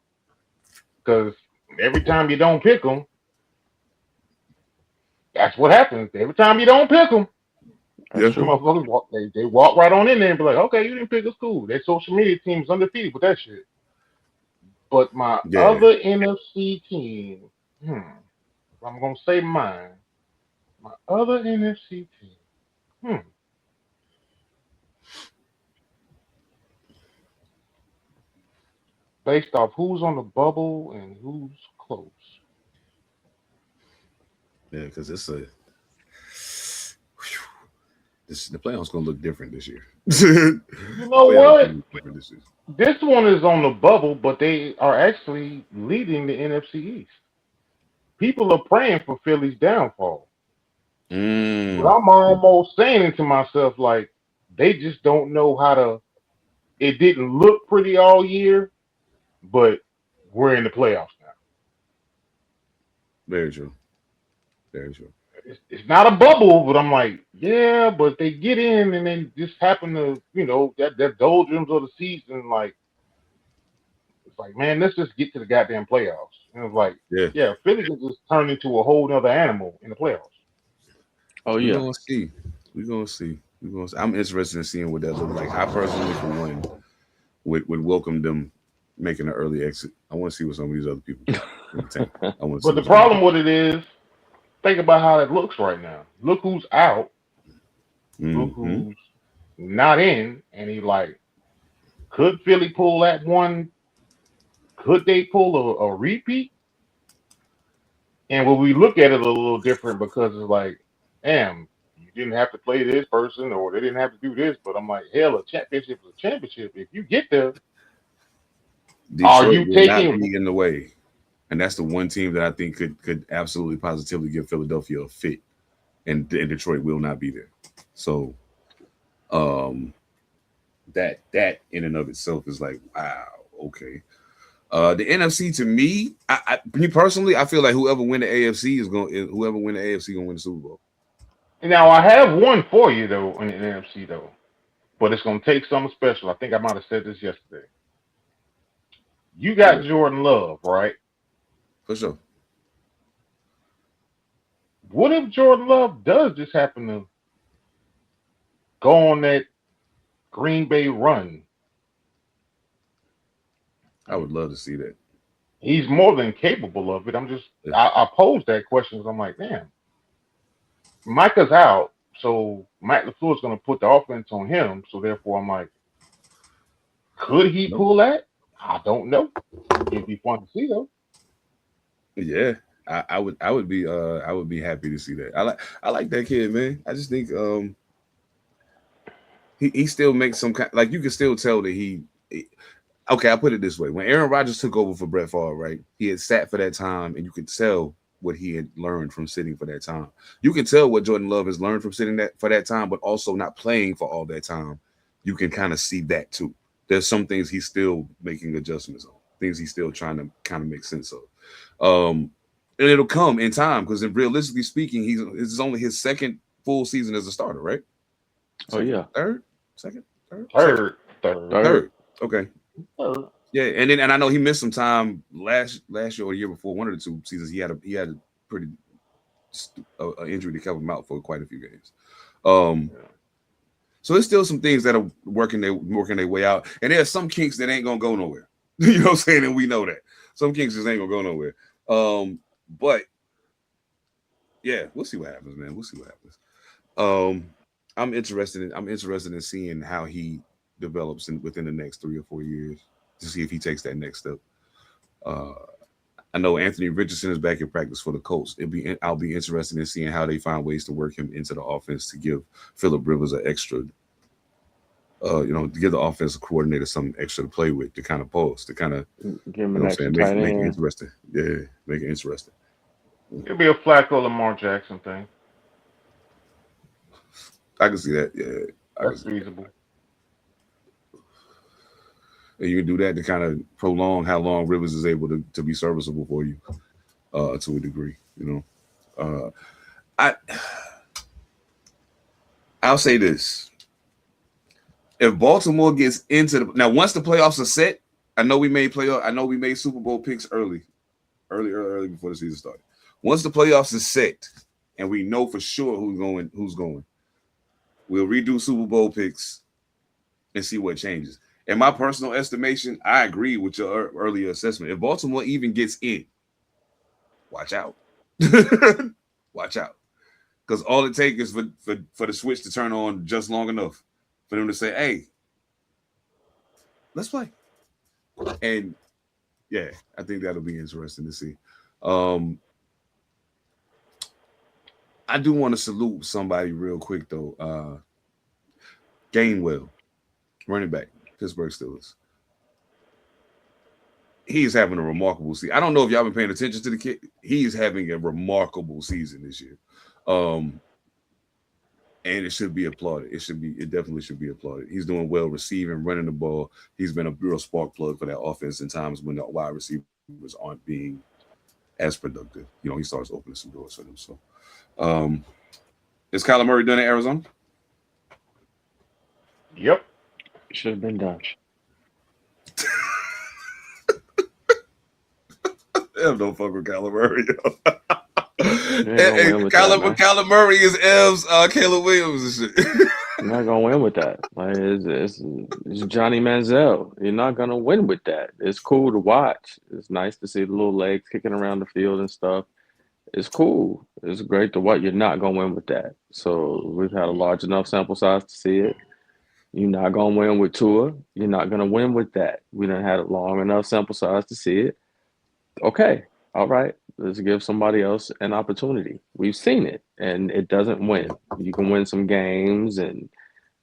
because every time you don't pick them, that's what happens. Every time you don't pick them, That's true. motherfuckers they walk right on in there and be like, okay, you didn't pick us, cool. Their social media team's undefeated with that shit. But my other NFC team, I'm gonna say mine. My other NFC team, based off who's on the bubble and who's close. Yeah, because the playoffs gonna look different this year. You know what? This one is on the bubble, but they are actually leading the NFC East. People are praying for Philly's downfall. But I'm almost saying to myself, like, they just don't know how to. It didn't look pretty all year. but we're in the playoffs now. Very true. Very true. It's not a bubble, but I'm like, yeah, but they get in and then just happen to, that doldrums of the season, like, it's like, man, let's just get to the goddamn playoffs. And it's like, Yeah. yeah, Philly can just turn into a whole other animal in the playoffs. Oh We're yeah. gonna see. We're gonna see. I'm interested in seeing what that looks like. I personally, for one, would welcome them making an early exit. I want to see what some of these other people got in the tank. I want to see. But the problem with it is, think about how it looks right now. Look who's out. Look who's not in. And he like, could Philly pull that one? Could they pull a repeat? And when we look at it a little different because it's like, damn, you didn't have to play this person or they didn't have to do this. But I'm like, hell, a championship is a championship. If you get there, are Detroit you will not taking? be in the way, and that's the one team that I think could absolutely positively give Philadelphia a fit, and Detroit will not be there. So, that in and of itself is like, wow, okay. The NFC to me, me personally, I feel like whoever win the AFC gonna win the Super Bowl. Now I have one for you though in the NFC though, but it's gonna take something special. I think I might have said this yesterday. You got Jordan Love, right? For sure. What if Jordan Love does just happen to go on that Green Bay run? I would love to see that. He's more than capable of it. I posed that question because I'm like, damn, Micah's out, so Mike LaFleur's going to put the offense on him. So therefore, I'm like, could he pull that? I don't know. It'd be fun to see though. Yeah, I would be happy to see that. I like that kid, man. I just think he still makes some kind, like, you can still tell that he okay, I'll put it this way. When Aaron Rodgers took over for Brett Favre, right, he had sat for that time, and you could tell what he had learned from sitting for that time. You can tell what Jordan Love has learned from sitting for that time, but also not playing for all that time. You can kind of see that too. There's some things he's still making adjustments on, things he's still trying to kind of make sense of. And it'll come in time because, realistically speaking, this is only his second full season as a starter, right? Oh yeah. Third. Okay. Yeah, and I know he missed some time last year or the year before, one of the two seasons. He had a pretty injury to keep him out for quite a few games. So there's still some things that are working their way out, and there's some kinks that ain't gonna go nowhere. You know what I'm saying? And we know that some kinks just ain't gonna go nowhere. But yeah, we'll see what happens, man. We'll see what happens. I'm interested in seeing how he develops within the next 3 or 4 years to see if he takes that next step. I know Anthony Richardson is back in practice for the Colts. I'll be interested in seeing how they find ways to work him into the offense to give Phillip Rivers an extra, to give the offensive coordinator something extra to play with, to kind of post, to kind of give him an extra make tight it end. interesting. Yeah, make it interesting. It'll be a Flacco Lamar Jackson thing. I can see that. Yeah, That's feasible. And you can do that to kind of prolong how long Rivers is able to be serviceable for you, to a degree. I'll say this: if Baltimore gets into now, once the playoffs are set, I know we made Super Bowl picks early before the season started. Once the playoffs is set, and we know for sure who's going, we'll redo Super Bowl picks and see what changes. In my personal estimation, I agree with your earlier assessment. If Baltimore even gets in, watch out. Watch out. Because all it takes is for the switch to turn on just long enough for them to say, hey, let's play. And yeah, I think that'll be interesting to see. I do want to salute somebody real quick, though. Gainwell, running back, Pittsburgh Steelers. He's having a remarkable season. I don't know if y'all been paying attention to the kid. He's having a remarkable season this year. And and it should be applauded. It definitely should be applauded. He's doing well receiving, running the ball. He's been a real spark plug for that offense in times when the wide receivers aren't being as productive. You know, he starts opening some doors for them. So, is Kyler Murray done at Arizona? Yep. Should have been done. Don't fuck with Kyler Murray. Kyler Murray is Ev's Caleb Williams and shit. You're not gonna win with that. Like it's Johnny Manziel. You're not gonna win with that. It's cool to watch. It's nice to see the little legs kicking around the field and stuff. It's cool. It's great to watch. You're not gonna win with that. So we've had a large enough sample size to see it. You're not gonna win with Tua. You're not gonna win with that. We done had a long enough sample size to see it. Okay, all right. Let's give somebody else an opportunity. We've seen it, and it doesn't win. You can win some games, and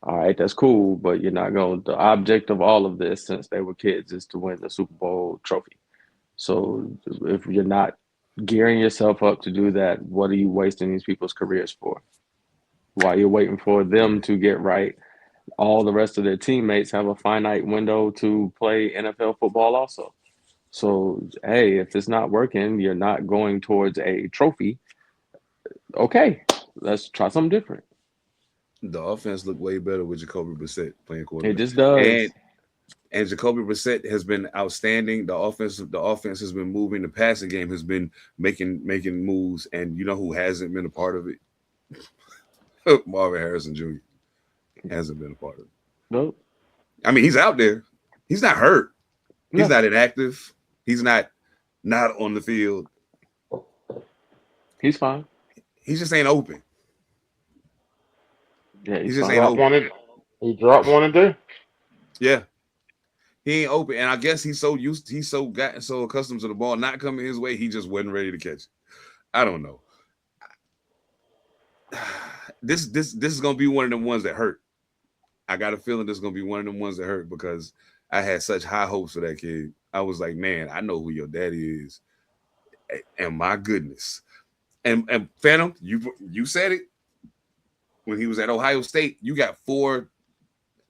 all right, that's cool, but you're not going. The object of all of this, since they were kids, is to win the Super Bowl trophy. So if you're not gearing yourself up to do that, what are you wasting these people's careers for? While you're waiting for them to get right, all the rest of their teammates have a finite window to play NFL football also. So, hey, if it's not working, you're not going towards a trophy. Okay, let's try something different. The offense looked way better with Jacoby Brissett playing quarterback. It just does. And Jacoby Brissett has been outstanding. The offense has been moving. The passing game has been making moves. And you know who hasn't been a part of it? Marvin Harrison Jr. hasn't been a part of it. Nope. I mean, he's out there. He's not hurt. He's No. not inactive. He's not on the field. He's fine. He just ain't open. Yeah, He he's just fine. ain't open. He dropped one today. Yeah. He ain't open. And I guess he's gotten so accustomed to the ball not coming his way, he just wasn't ready to catch it. I don't know. This is gonna be one of them ones that hurt. I got a feeling this is gonna be one of them ones that hurt because I had such high hopes for that kid. I was like, man, I know who your daddy is. And my goodness. And Phantom, you said it. When he was at Ohio State, you got 4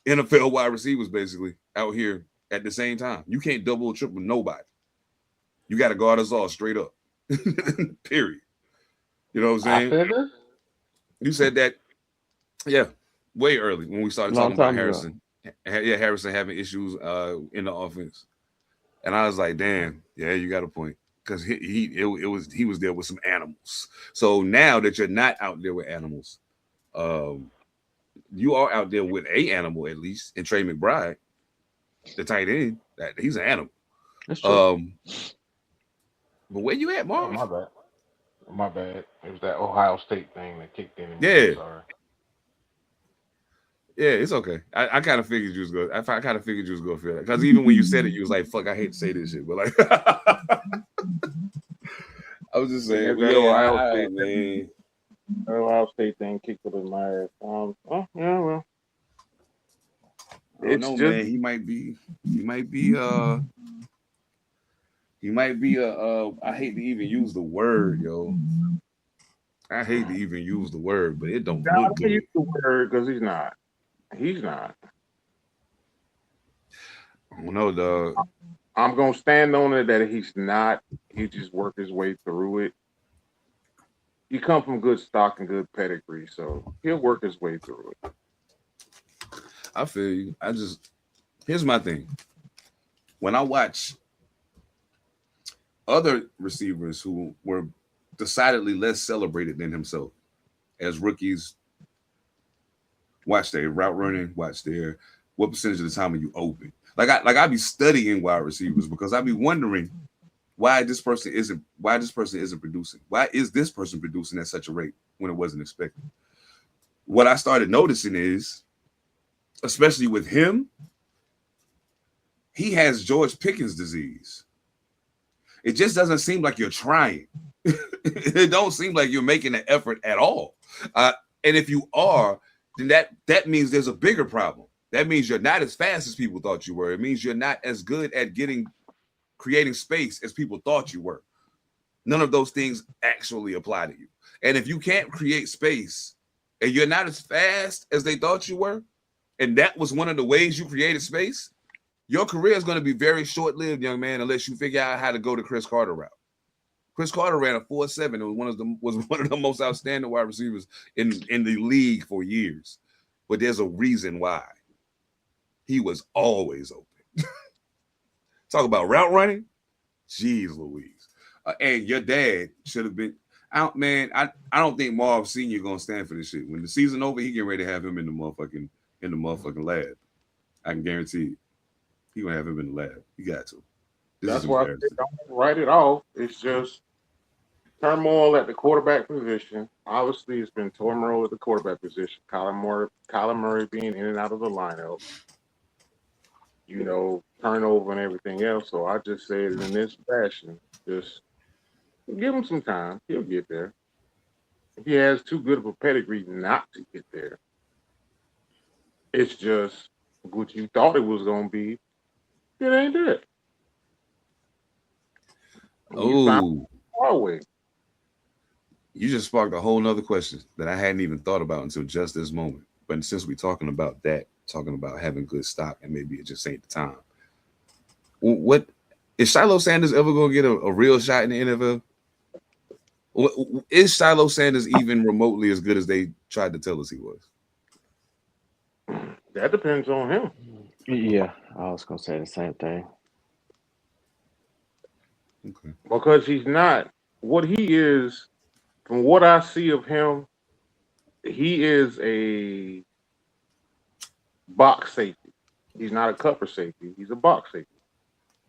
NFL wide receivers basically out here at the same time. You can't double or triple nobody. You got to guard us all straight up. Period. You know what I'm saying? I said this? You said that, yeah, way early when we started Long talking about time ago. Harrison. Yeah, Harrison having issues in the offense. And I was like, damn, yeah, you got a point. Because he was there with some animals. So now that you're not out there with animals, you are out there with a animal at least in Trey McBride, the tight end. That he's an animal. That's true. But where you at, Oh, Marv? my bad. It was that Ohio State thing that kicked in. Yeah. Sorry. Yeah, it's okay. I kind of figured you was good. I kind of figured you was going to feel that because even when you said it, you was like, "Fuck, I hate to say this shit," but like, I was just saying, Yeah, yeah, Ohio all right, State. man. Ohio State thing kicked it in my ass. Oh yeah, well, I don't know, man. He might be I hate to even use the word, yo. I hate to even use the word, but it don't I look can good. use the word because he's not. He's not. I don't know, dog. I'm gonna stand on it that he's not. He just worked his way through it. He come from good stock and good pedigree, so he'll work his way through it. I feel you. Here's my thing. When I watch other receivers who were decidedly less celebrated than himself as rookies, watch their route running, watch their what percentage of the time are you open. I be studying wide receivers because I be wondering why this person isn't producing. Why is this person producing at such a rate when it wasn't expected? What I started noticing is, especially with him, he has George Pickens disease. It just doesn't seem like you're trying. It don't seem like you're making an effort at all. And if you are, then that means there's a bigger problem. That means you're not as fast as people thought you were. It means you're not as good at creating space as people thought you were. None of those things actually apply to you. And if you can't create space and you're not as fast as they thought you were, and that was one of the ways you created space, your career is going to be very short-lived, young man, unless you figure out how to go the Chris Carter route. Chris Carter ran a 4.7. It was one of the most outstanding wide receivers in the league for years. But there's a reason why. He was always open. Talk about route running. Jeez Louise. And your dad should have been out, man. I don't think Marv Sr. gonna stand for this shit. When the season over, he getting ready to have him in the motherfucking lab. I can guarantee it. He gonna have him in the lab. You got to. That's why I said don't write it off. It's just turmoil at the quarterback position. Obviously, it's been turmoil at the quarterback position. Kyler Murray being in and out of the lineup. Turnover and everything else. So I just said in this fashion, just give him some time. He'll get there. He has too good of a pedigree not to get there. It's just what you thought it was going to be. It ain't it. Oh, Way. You just sparked a whole nother question that I hadn't even thought about until just this moment. But since we're talking about that, talking about having good stock, and maybe it just ain't the time. What is Shiloh Sanders ever going to get a real shot in the NFL? Is Shiloh Sanders even remotely as good as they tried to tell us he was? That depends on him. Yeah, I was gonna say the same thing. Okay. Because he's not what he is. From what I see of him, he is a box safety. He's not a cover safety. He's a box safety.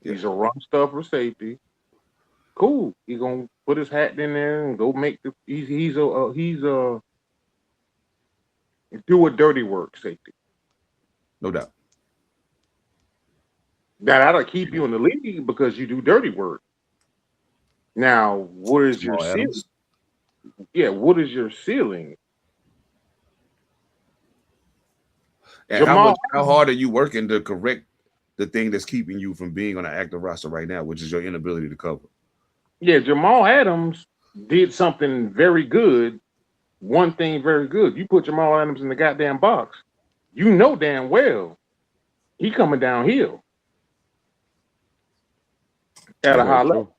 Yeah. He's a run stuffer safety. Cool. He's gonna put his hat in there and go make the. He's a do a dirty work safety. No doubt. That'll keep you in the league because you do dirty work. Now, what is your ceiling? Yeah, what is your ceiling? And how hard are you working to correct the thing that's keeping you from being on an active roster right now, which is your inability to cover? Yeah, Jamal Adams did something very good. One thing very good. You put Jamal Adams in the goddamn box, you know damn well he coming downhill at a high level.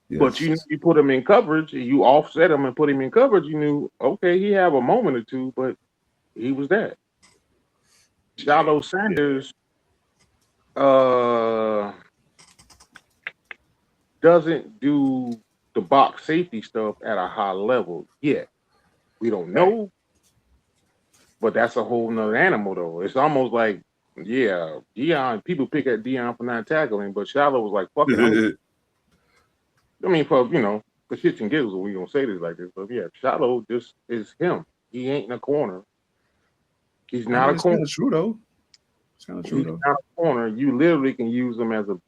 Yes. But you put him in coverage, you offset him and put him in coverage, you knew, okay, he have a moment or two, but he was that. Shiloh Sanders doesn't do the box safety stuff at a high level yet. We don't know, but that's a whole nother animal, though. It's almost like, yeah, Deion, people pick at Deion for not tackling, but Shiloh was like, fuck it. I mean, for, for shits and giggles, we gonna say this like this, but yeah, Shiloh just is him. He ain't in a corner. He's not a corner. It's true, though. It's kind of true, though. He's not a corner. You literally can use him as a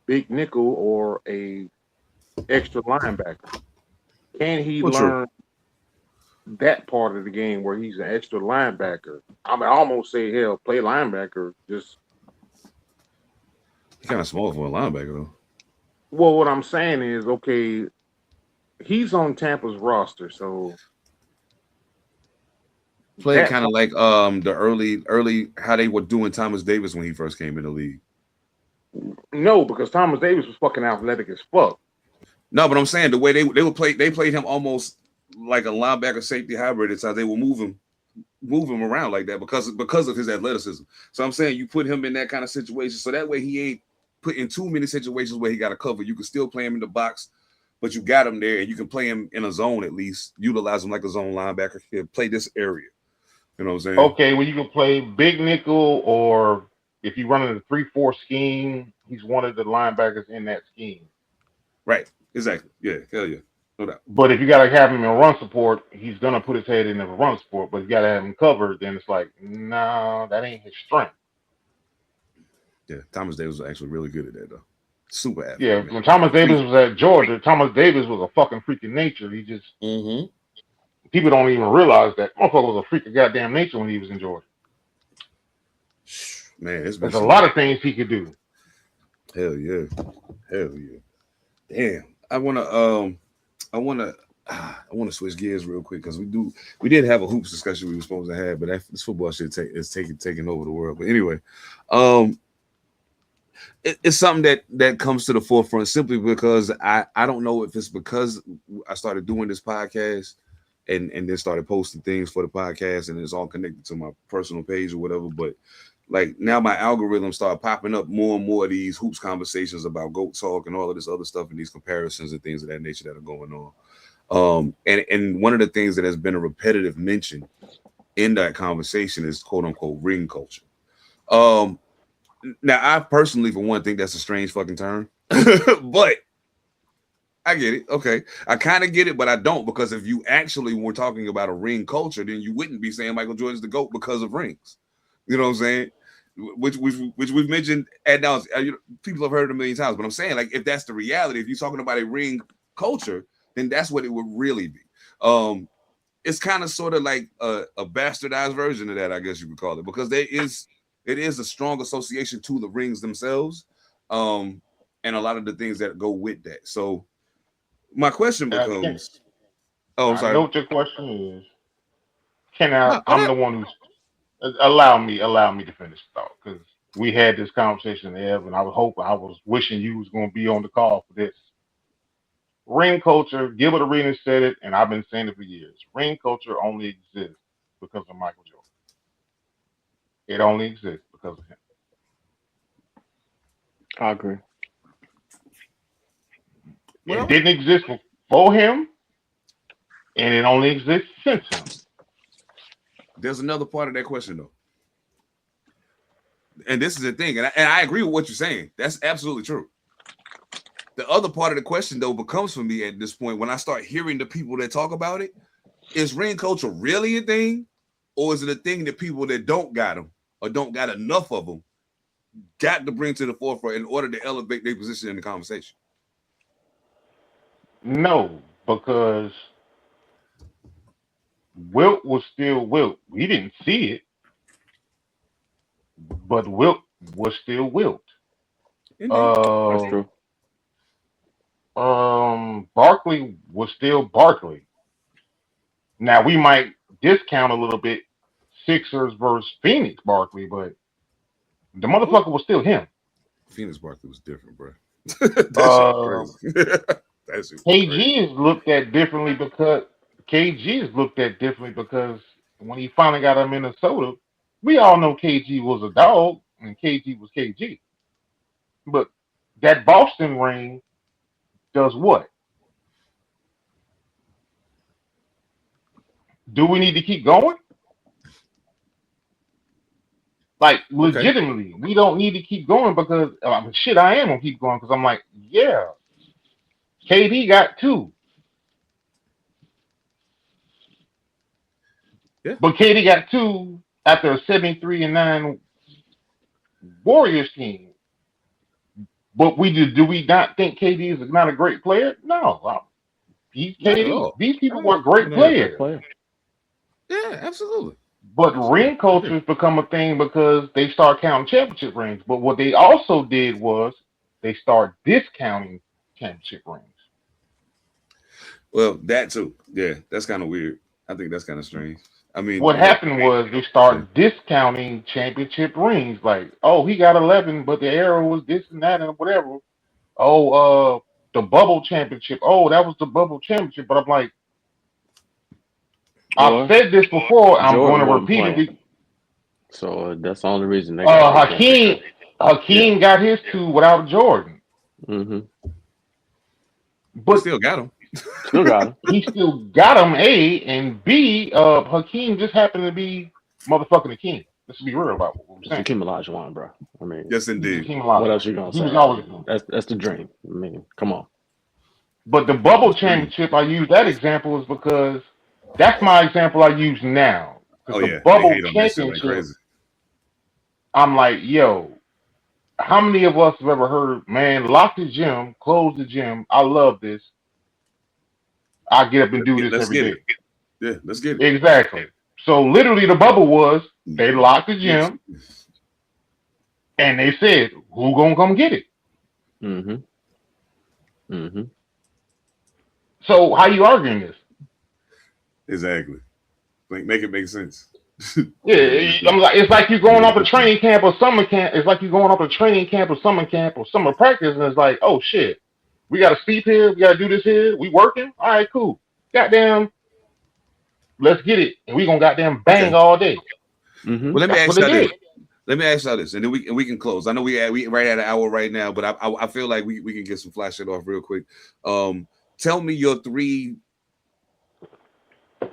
big nickel or a extra linebacker. Can he learn that part of the game where he's an extra linebacker? I mean, I almost say, hell, play linebacker. Just He's kind of small for a linebacker, though. Well, what I'm saying is, okay, he's on Tampa's roster, so played kind of like the early how they were doing Thomas Davis when he first came in the league. No, because Thomas Davis was fucking athletic as fuck. No, but I'm saying the way they played him almost like a linebacker safety hybrid. It's how they will move him around like that because of his athleticism. So I'm saying you put him in that kind of situation, so that way he ain't put in too many situations where he got to cover. You can still play him in the box, but you got him there, and you can play him in a zone at least. Utilize him like a zone linebacker. Play this area. You know what I'm saying? Okay, well, you can play big nickel, or if you run in a 3-4 scheme, he's one of the linebackers in that scheme. Right. Exactly. Yeah. Hell yeah. No doubt. But if you got to have him in run support, he's going to put his head in the run support. But you got to have him covered, then it's like, no, that ain't his strength. Yeah, Thomas Davis was actually really good at that, though. Super athlete. Yeah, man. when Thomas Davis was at Georgia, Thomas Davis was a fucking freak of nature. He just people don't even realize that motherfucker was a freak of goddamn nature when he was in Georgia. Man, there's a lot of things he could do. Hell yeah. Damn. I wanna I want to switch gears real quick because we did have a hoops discussion we were supposed to have, but this football shit is taking over the world. But anyway, it's something that comes to the forefront simply because I don't know if it's because I started doing this podcast and then started posting things for the podcast and it's all connected to my personal page or whatever. But like now my algorithm started popping up more and more of these hoops conversations about GOAT talk and all of this other stuff and these comparisons and things of that nature that are going on. And one of the things that has been a repetitive mention in that conversation is quote unquote ring culture. Now I personally, for one, think that's a strange fucking term, but I get it. Okay, I kind of get it, but I don't, because if you actually were talking about a ring culture, then you wouldn't be saying Michael Jordan's the GOAT because of rings. You know what I'm saying? Which we've mentioned ad nauseam. People have heard it a million times, but I'm saying, like, if that's the reality, if you're talking about a ring culture, then that's what it would really be. It's kind of sort of like a bastardized version of that, I guess you could call it, because it is a strong association to the rings themselves, and a lot of the things that go with that. So my question becomes, I'm sorry. I know what your question is. I'm the one who's allow me to finish the thought, because we had this conversation, Ev, and I was wishing you was going to be on the call for this. Ring culture, Gilbert Arenas said it, and I've been saying it for years. Ring culture only exists because of Michael Jordan. It only exists because of him. I agree. It didn't exist before him, and it only exists since him. There's another part of that question, though. And this is the thing, and I agree with what you're saying. That's absolutely true. The other part of the question, though, becomes for me at this point, when I start hearing the people that talk about it, is ring culture really a thing? Or is it a thing that people that don't got them or don't got enough of them got to bring to the forefront in order to elevate their position in the conversation? No, because Wilt was still Wilt. We didn't see it, but Wilt was still Wilt. That's true. Barkley was still Barkley. Now we might discount a little bit Sixers versus Phoenix Barkley, but the motherfucker was still him. Phoenix Barkley was different, bro. That's KG is looked at differently because when he finally got to Minnesota, we all know KG was a dog and KG was KG. But that Boston ring does what? Do we need to keep going? Like, legitimately, we don't need to keep going because I am gonna keep going because I'm like, yeah, KD got 2. Yeah. But KD got 2 after a 73-9 Warriors team. But do we not think KD is not a great player? No. He's KD. These people were great players. Yeah, absolutely. But ring culture has become a thing because they start counting championship rings. But what they also did was they start discounting championship rings. Well, that too. Yeah, that's kind of weird. I think that's kind of strange. I mean, what happened was they started discounting championship rings. Like, oh, he got 11, but the arrow was this and that and whatever. Oh, the bubble championship. Oh, that was the bubble championship. But I'm like, I've said this before. I'm going to repeat it. So that's the only reason they Hakeem got his 2 without Jordan. Mm-hmm. But still got him. Still got him. He still got him, A, and B, Hakeem just happened to be motherfucking Hakeem. Let's be real about what we're saying. Hakeem Olajuwon, bro. I mean, yes, indeed. What else you gonna say? He was always that's the dream. I mean, come on. But the bubble championship, I use that example is because that's my example I use now. Oh, the yeah. Bubble championship, I'm like, yo, how many of us have ever heard, man, lock the gym, close the gym, I love this. I get up and do this every day. Yeah, let's get it. Exactly. So literally the bubble was they locked the gym and they said, who gonna come get it? Mm-hmm. Mm-hmm. So how you arguing this? Exactly. Make it make sense. Yeah, I'm like, it's like you going off a training camp or summer camp. It's like you going off a training camp or summer practice, and it's like, oh shit, we got to sleep here, we got to do this here, we working. All right, cool. Goddamn, let's get it, and we gonna goddamn bang all day. Mm-hmm. Well, let me That's ask what you they this. did. Let me ask you this, and then we can close. I know we right at an hour right now, but I feel like we can get some flash shit off real quick. Tell me your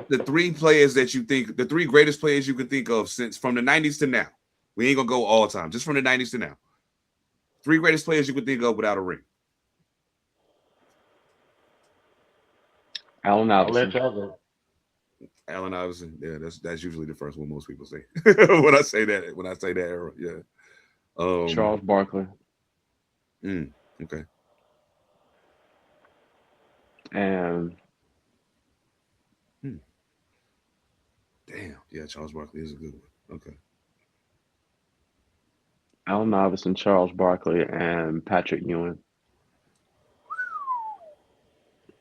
the three players that you think, the three greatest players you can think of since from the 90s to now. We ain't gonna go all time, just from the 90s to now. Three greatest players you could think of without a ring. Allen I'll let Iverson. y'all go. Allen Iverson, yeah, that's usually the first one most people say when I say that era, yeah. Charles Barkley. Okay. And Damn, yeah, Charles Barkley is a good one. Okay. Allen Iverson, Charles Barkley, and Patrick Ewing.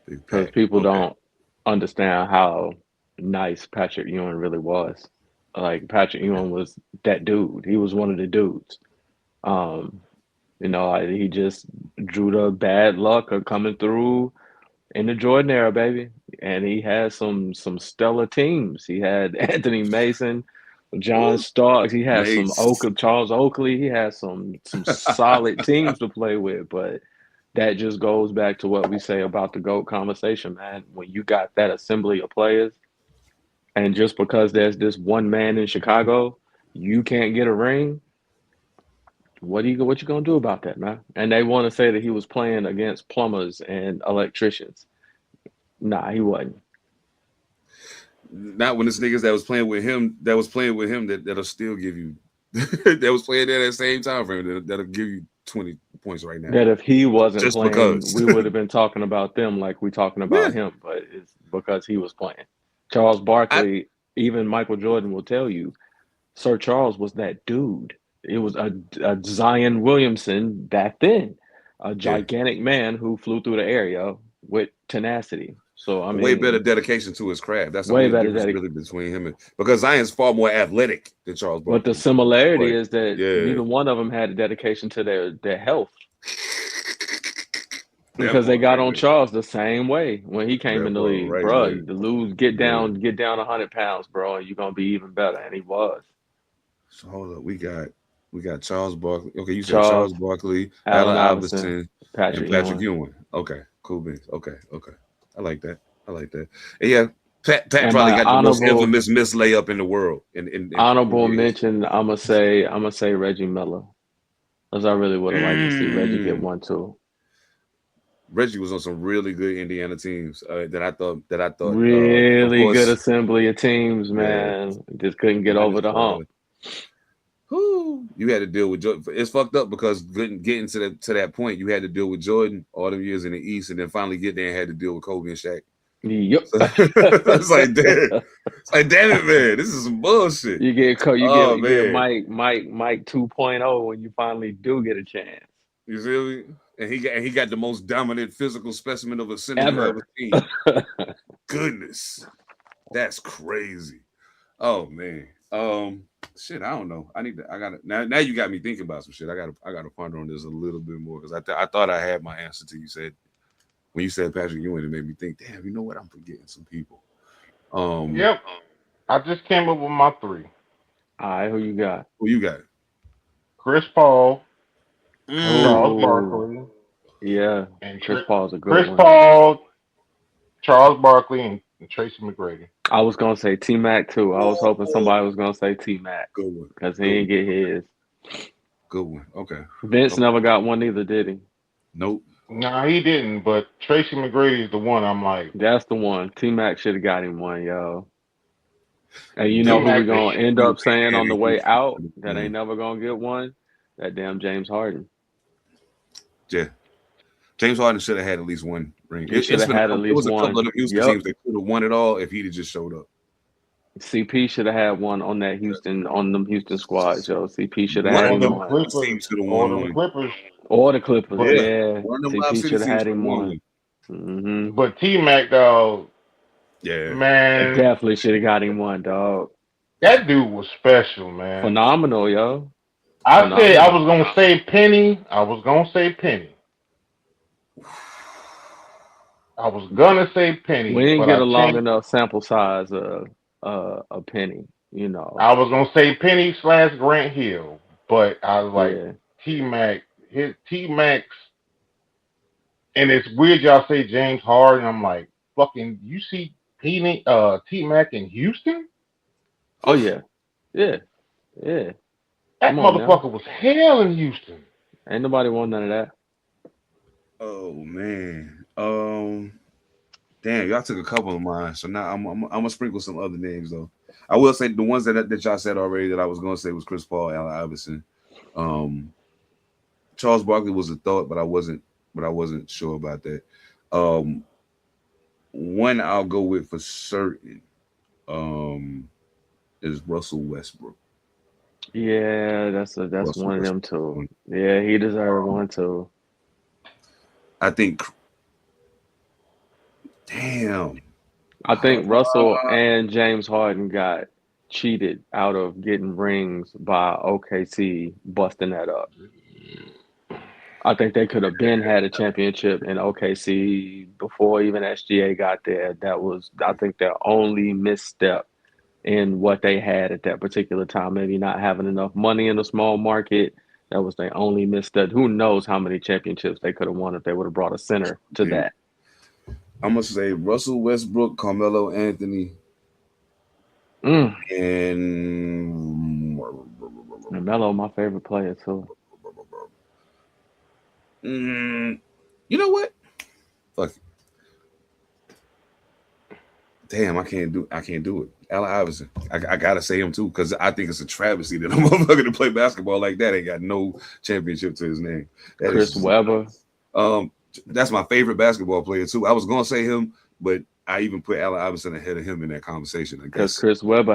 Big Because Pat. people Okay. don't understand how nice Patrick Ewing really was. Like Patrick Ewing was that dude. He was one of the dudes. He just drew the bad luck of coming through in the Jordan era, baby. And he had some stellar teams. He had Anthony Mason, John Starks. He had some Mace. Charles Oakley. He had some solid teams to play with. But that just goes back to what we say about the GOAT conversation, man. When you got that assembly of players, and just because there's this one man in Chicago, you can't get a ring. What you gonna do about that, man? And they want to say that he was playing against plumbers and electricians. Nah, he wasn't. Not when it's niggas that was playing with him that'll still give you that was playing there at the same time frame that'll give you 20 points right now. That if he wasn't Just playing, because. we would have been talking about them like we talking about him. But it's because he was playing. Charles Barkley, even Michael Jordan will tell you, Sir Charles was that dude. It was a Zion Williamson back then, a gigantic man who flew through the area with tenacity. So I mean, way better dedication to his craft. That's the way only better difference really between him and because Zion's far more athletic than Charles Barkley. But the similarity Like, is that neither one of them had a dedication to their health. Because they got on Charles the same way when he came in the league, bro. To lose, get down 100 pounds, bro, and you're gonna be even better. And he was. So hold up, we got Charles Barkley. Okay, you said Charles Barkley, Allen Iverson, Patrick Ewing. Okay, cool beans. Okay, I like that. And yeah, Pat probably got the most infamous miss layup in the world. In honorable mention, I'm gonna say Reggie Miller, because I really would have liked to see Reggie get one too. Reggie was on some really good Indiana teams that I thought really good assembly of teams, man. Just couldn't get over the hump. You had to deal with Jordan. It's fucked up because getting to that point, you had to deal with Jordan all them years in the East, and then finally get there and had to deal with Kobe and Shaq. Yep. It's like, damn it, man, this is some bullshit. You get Mike 2.0 when you finally do get a chance. You see me? And he got the most dominant physical specimen of a center ever seen. Goodness, that's crazy. Oh man. Shit, I don't know. Now you got me thinking about some shit. I gotta ponder on this a little bit more because I thought I had my answer till you said when you said Patrick Ewing, it made me think, damn, you know what? I'm forgetting some people. Yep. I just came up with my three. All right, who you got? Chris Paul, Charles Barkley. Yeah, and Chris Paul's a good one. Chris Paul, Charles Barkley, and Tracy McGrady. I was gonna say T-Mac too. I was hoping somebody was gonna say T-Mac. Good one. Because he didn't get his. Good one. Okay. Vince never got one either, did he? Nope. No, he didn't. But Tracy McGrady is the one. I'm like, that's the one. T-Mac should have got him one, yo. And you know who we're gonna end up saying on the way out that ain't never gonna get one? That damn James Harden. Yeah. James Harden should have had at least one ring. He should have had at least one. There was a couple of the Houston teams that could have won it all if he'd have just showed up. CP should have had one on that them Houston squads, yo. CP should have had him one. Or the Clippers. Or the Clippers, yeah. CP should have had him one. But T-Mac, dog, Yeah. man, Definitely should have got him one, dog. that dude was special, man. Phenomenal, yo. I said I Phenomenal. was gonna say Penny. I was gonna say Penny. I was gonna say Penny, We didn't but get I a long changed. enough sample size of a penny, you know. I was gonna say Penny / Grant Hill, but I was like Yeah. T-Mac. His T-Mac's, and it's weird y'all say James Harden. I'm like, fucking, you see T-Mac in Houston? Oh yeah. Yeah. Yeah. That Come on now. motherfucker was hell in Houston. Ain't nobody want none of that. Oh man. Damn, y'all took a couple of mine. So now I'm gonna sprinkle some other names though. I will say the ones that y'all said already that I was gonna say was Chris Paul, Allen Iverson. Charles Barkley was a thought, but I wasn't sure about that. Um, One I'll go with for certain is Russell Westbrook. Yeah, that's Russell one of them Westbrook. too. Yeah, he deserved one too. I think. Damn. I think Russell and James Harden got cheated out of getting rings by OKC busting that up. I think they could have been had a championship in OKC before even SGA got there. That was, I think, their only misstep in what they had at that particular time. Maybe not having enough money in a small market. That was their only misstep. Who knows how many championships they could have won if they would have brought a center to Yeah. that. I'm gonna say Russell Westbrook, Carmelo Anthony, Mm. and Melo, my favorite player too. You know what? Fuck it. Damn, I can't do it. Allen Iverson. I gotta say him too, because I think it's a travesty that a motherfucker to play basketball like that ain't got no championship to his name. That Chris is Webber. That's my favorite basketball player too. I was gonna say him, but I even put Allen Iverson ahead of him in that conversation. I Because guess. Chris Webber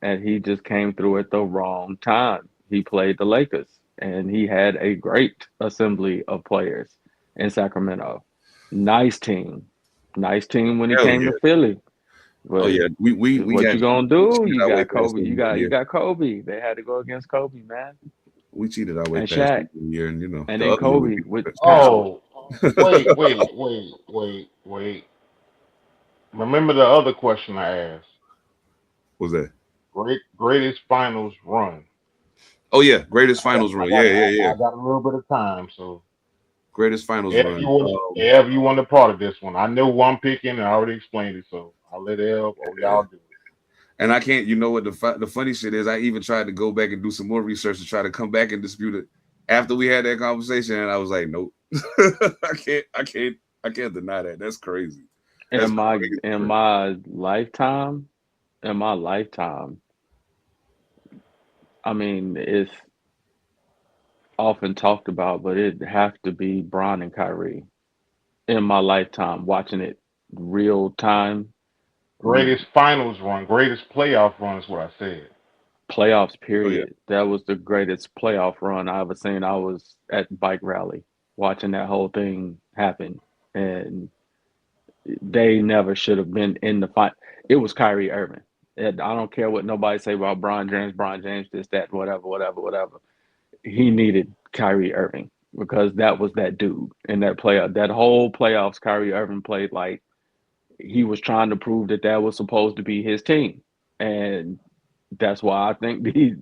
and he just came through at the wrong time. He played the Lakers, and he had a great assembly of players in Sacramento. Nice team when he Hell came yeah. to Philly. Oh But yeah. We what got you gonna do? cheated You our way got past Kobe. him, You got Kobe. They had to go against Kobe, man, we cheated our way and past Shaq, him one year, and and the then other year we Kobe beat with the Pacers. talent. Oh, wait. Remember the other question I asked? What was that? Greatest finals run. Oh yeah, greatest I got, finals I run. got, Yeah. I got a little bit of time, so Greatest finals run. Ev, you want a part of this one? I know who I'm picking, and I already explained it, so I'll let Ev or Yeah. y'all do it. And I can't. You know what the funny shit is? I even tried to go back and do some more research to try to come back and dispute it after we had that conversation, and I was like, nope, I can't deny that. That's crazy. That's In my crazy. in my lifetime, in my lifetime, I mean, it's often talked about, but it have to be Bron and Kyrie. In my lifetime, watching it real time, Greatest finals run, greatest playoff run is what I said. playoffs Oh yeah. period. That was the greatest playoff run I ever seen. I was at Bike Rally watching that whole thing happen, and they never should have been in the fight. It was Kyrie Irving. And I don't care what nobody say about Bron James, this, that, whatever. He needed Kyrie Irving because that was that dude in that playoff. That whole playoffs, Kyrie Irving played like he was trying to prove that that was supposed to be his team, and that's why I think he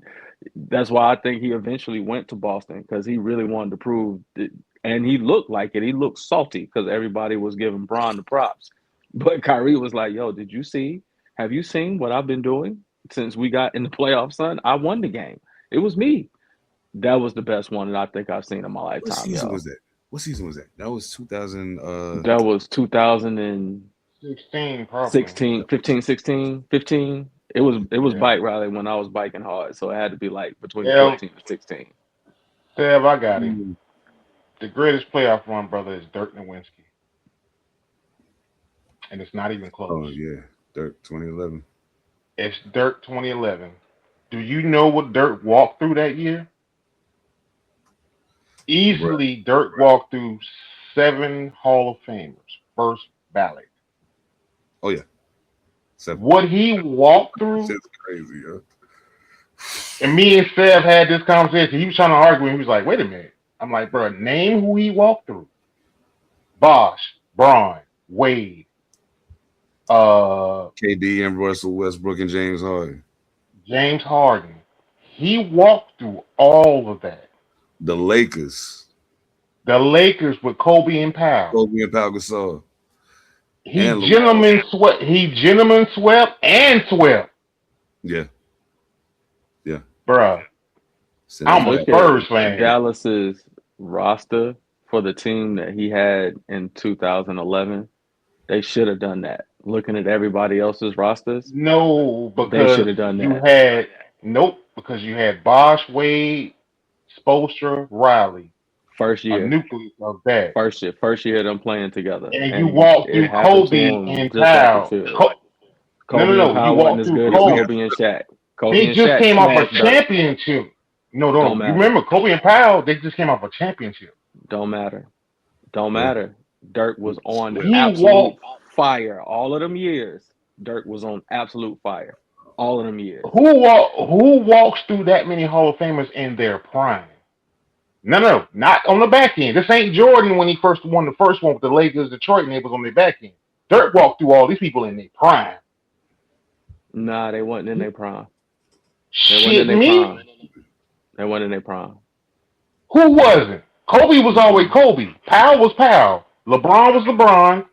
eventually went to Boston because he really wanted to prove that, and he looked like it. He looked salty because everybody was giving Bron the props, but Kyrie was like, "Yo, did you see? Have you seen what I've been doing since we got in the playoffs, son? I won the game. It was me." That was the best one that I think I've seen in my What lifetime, season yo. was that? What season was that? That was 2000. That was 2016, 16 probably. 15, 16, 15. It was Yeah. bike rally when I was biking hard, so it had to be like between Ev, 14 and 16. Sev, I got him. Mm. The greatest playoff run, brother, is Dirk Nowitzki, and it's not even close. Oh yeah, Dirk 2011. It's Dirk 2011. Do you know what Dirk walked through that year? Right. Easily, Dirk walked through 7 Hall of Famers. first ballot. Oh yeah. Seven. What he walked through, Shit's crazy, yo. and me and Seth had this conversation. He was trying to argue, and he was like, "Wait a minute." I'm like, "Bro, name who he walked through: Bosh, Braun, Wade, KD and Russell Westbrook and James Harden. James Harden. He walked through all of that. The Lakers. The Lakers with Kobe and Powell. Kobe and Pau Gasol. He And gentleman swept. He gentleman swept and swept, Yeah. bruh. Send I'm it a back. Look at Spurs fan. Dallas's roster for the team that he had in 2011. They should have done that. Looking at everybody else's rosters, No, they because should have done you that. had because you had Bosh, Wade, Spoelstra, Riley, First a year. nucleus of that, First year them playing together. and you walked it through happened to Kobe them and just off Powell. the field. No, Kobe no, and no. You Powell wasn't walked as through good as Kobe. Kobe and Shaq. Kobe They and just Shaq came off a smashed Dirk. championship. No, Don't you matter. remember Kobe and Powell? They just came off a championship. Don't matter. Yeah. Dirk was on He absolute walked. fire all of them years. Dirk was on absolute fire all of them years. Who walks through that many Hall of Famers in their prime? No, not on the back end. This ain't Jordan when he first won the first one with the Lakers, Detroit, and it was on their back end. Dirk walked through all these people in their prime. Nah, they wasn't in their prime. Shit, me? They wasn't in their prime. Who wasn't? Kobe was always Kobe. Powell was Powell. LeBron was LeBron.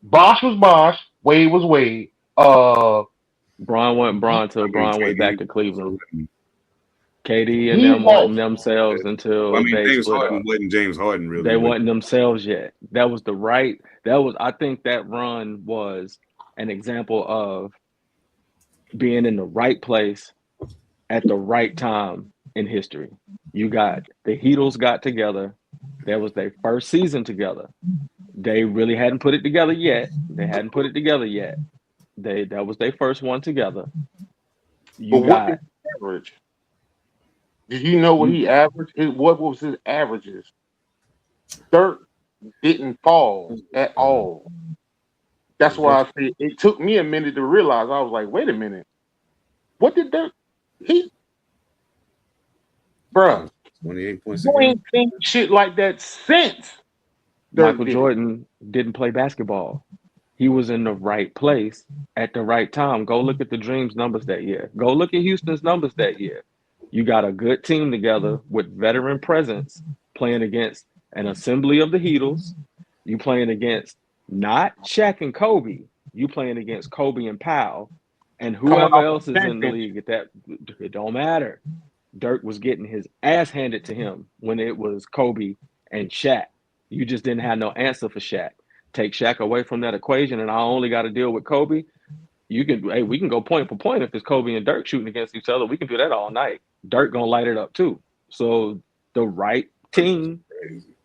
Bosh was Bosh. Wade was Wade. Bron wasn't Bron till Bron went back to Cleveland. KD and He them walked. wasn't themselves until I mean, they James split Harden up. wasn't James Harden really. They wasn't themselves yet. I think that run was an example of being in the right place at the right time in history. You got the Heatles got together. That was their first season together. They really hadn't put it together yet. That was their first one together. But what did he average? Did you know what he averaged? What was his averages? Dirk didn't fall at all. That's why I say it took me a minute to realize. I was like, wait a minute. What did Dirk? Bruh, 28 points. you ain't seen shit like that since Dirk Michael did it. Jordan didn't play basketball. He was in the right place at the right time. Go look at the Dreams numbers that year. Go look at Houston's numbers that year. You got a good team together with veteran presence playing against an assembly of the Heatles. You playing against not Shaq and Kobe. You playing against Kobe and Powell and whoever else is in the league. It don't matter. Dirk was getting his ass handed to him when it was Kobe and Shaq. You just didn't have no answer for Shaq. Take Shaq away from that equation, and I only got to deal with Kobe. We can go point for point if it's Kobe and Dirk shooting against each other. We can do that all night. Dirk gonna light it up too. So the right team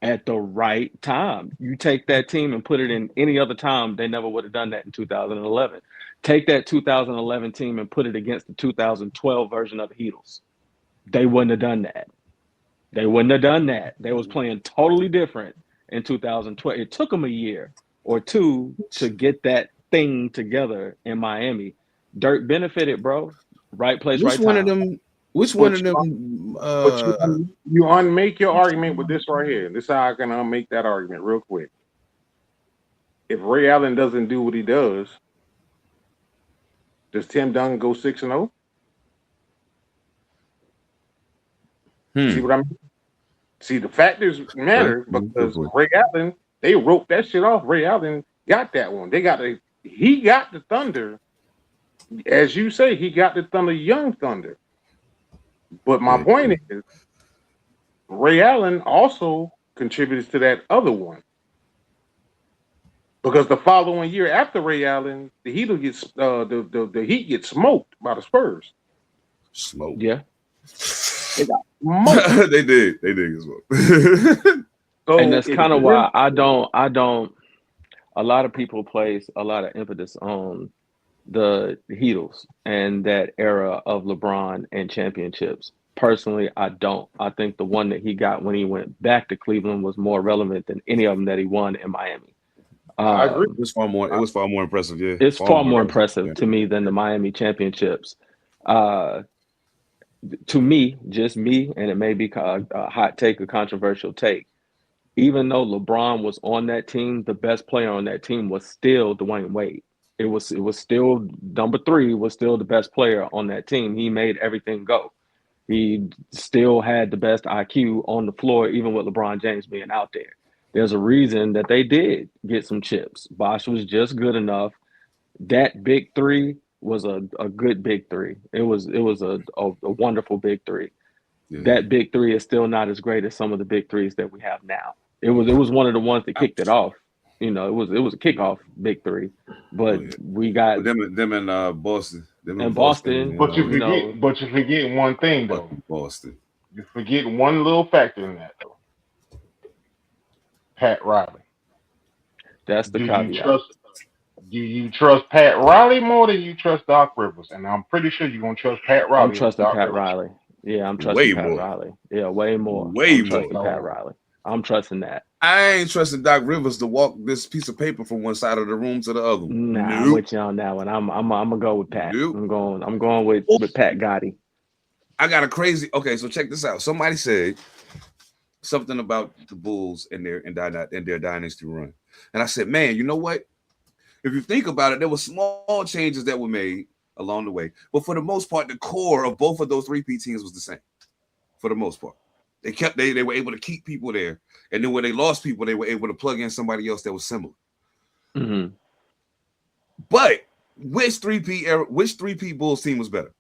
at the right time. You take that team and put it in any other time, they never would have done that in 2011. Take that 2011 team and put it against the 2012 version of the Heatles. They wouldn't have done that. They was playing totally different in 2012. It took them a year or two to get that thing together in Miami. Dirk benefited, bro. Right place, right time. You unmake your argument with this right here. This is how I can unmake that argument real quick. If Ray Allen doesn't do what he does Tim Duncan go 6-0? See what I mean? See, the factors matter because Ray Allen, they wrote that shit off. Ray Allen got that one. He got the Thunder. As you say, he got the Thunder, young Thunder. But my point is, Ray Allen also contributes to that other one. Because the following year after Ray Allen, the Heat gets the Heat gets smoked by the Spurs. Smoked. Yeah. They did as well. So and that's kind of why I don't a lot of people place a lot of emphasis on the Heatles and that era of LeBron and championships. Personally, I don't. I think the one that he got when he went back to Cleveland was more relevant than any of them that he won in Miami. I agree. It was far more. It was far more impressive. Yeah, It's far more impressive to me than the Miami championships. To me, just me, and it may be a hot take, a controversial take. Even though LeBron was on that team, the best player on that team was still Dwayne Wade. It was still number 3 was still the best player on that team. He made everything go. He still had the best IQ on the floor, even with LeBron James being out there. There's a reason that they did get some chips. Bosh was just good enough. That big 3 was a good big 3. It was a wonderful big 3. Yeah. That big 3 is still not as great as some of the big 3s that we have now. It was one of the ones that kicked it off. You know, it was a kickoff big 3, but we got them in Boston. Them in Boston. But you forget one thing though. Boston. You forget one little factor in that though. Pat Riley. That's the caveat. Do you trust Pat Riley more than you trust Doc Rivers? And I'm pretty sure you're gonna trust Pat Riley. I'm trusting Pat Riley. Yeah, I'm trusting Pat Riley. Yeah, way more. Way more. Trusting Pat Riley. I'm trusting that. I ain't trusting Doc Rivers to walk this piece of paper from one side of the room to the other. Nah, I'm with you on that one. I'm gonna go with Pat. I'm going with Pat Gotti. I got a crazy. Okay, so check this out. Somebody said something about the Bulls and their dynasty run, and I said, man, you know what? If you think about it, there were small changes that were made along the way, but for the most part, the core of both of those three-peat teams was the same. For the most part, they were able to keep people there, and then when they lost people, they were able to plug in somebody else that was similar. Mm-hmm. But which three-peat Bulls team was better?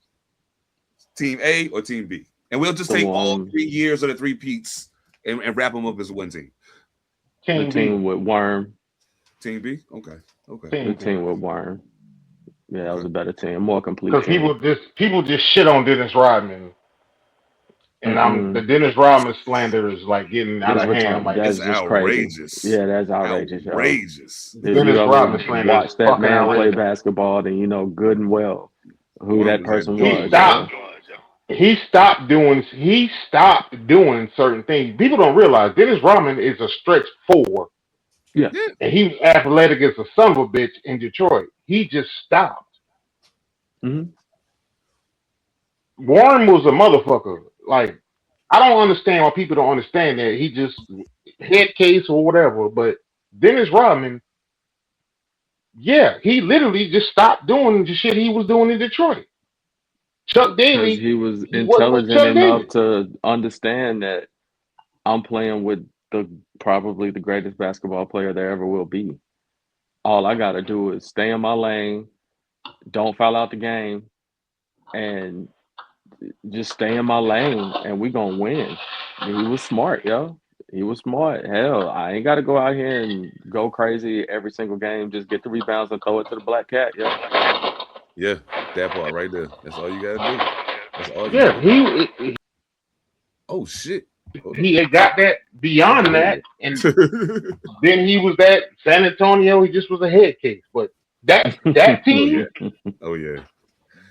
Team A or Team B? And we'll just take all 3 years of the three-peats and wrap them up as one team. Team with Worm. Team B? Okay. The team with Worm. Yeah, that was a better team, more complete. Because people just shit on Dennis Rodman, and the Dennis Rodman slander is like getting out of hand. Like that's outrageous. Crazy. Yeah, that's outrageous. Outrageous. If Dennis Rodman slander. Watch that man play basketball, then you know good and well who that person was. He stopped doing certain things. People don't realize Dennis Rodman is a stretch 4. Yeah. And he was athletic as a son of a bitch in Detroit. He just stopped. Mm-hmm. Warren was a motherfucker. Like, I don't understand why people don't understand that. He just head case or whatever. But Dennis Rodman, yeah, he literally just stopped doing the shit he was doing in Detroit. Chuck Daly. He was intelligent enough to understand that I'm playing with probably the greatest basketball player there ever will be. All I got to do is stay in my lane, don't foul out the game, and just stay in my lane, and we gonna win. And he was smart, yo. He was smart. Hell, I ain't got to go out here and go crazy every single game. Just get the rebounds and throw it to the black cat, yo. Yeah, that part right there. That's all you gotta do. That's all. He oh shit. He had got that beyond that, and then he was at San Antonio. He just was a head case, but that team, oh yeah,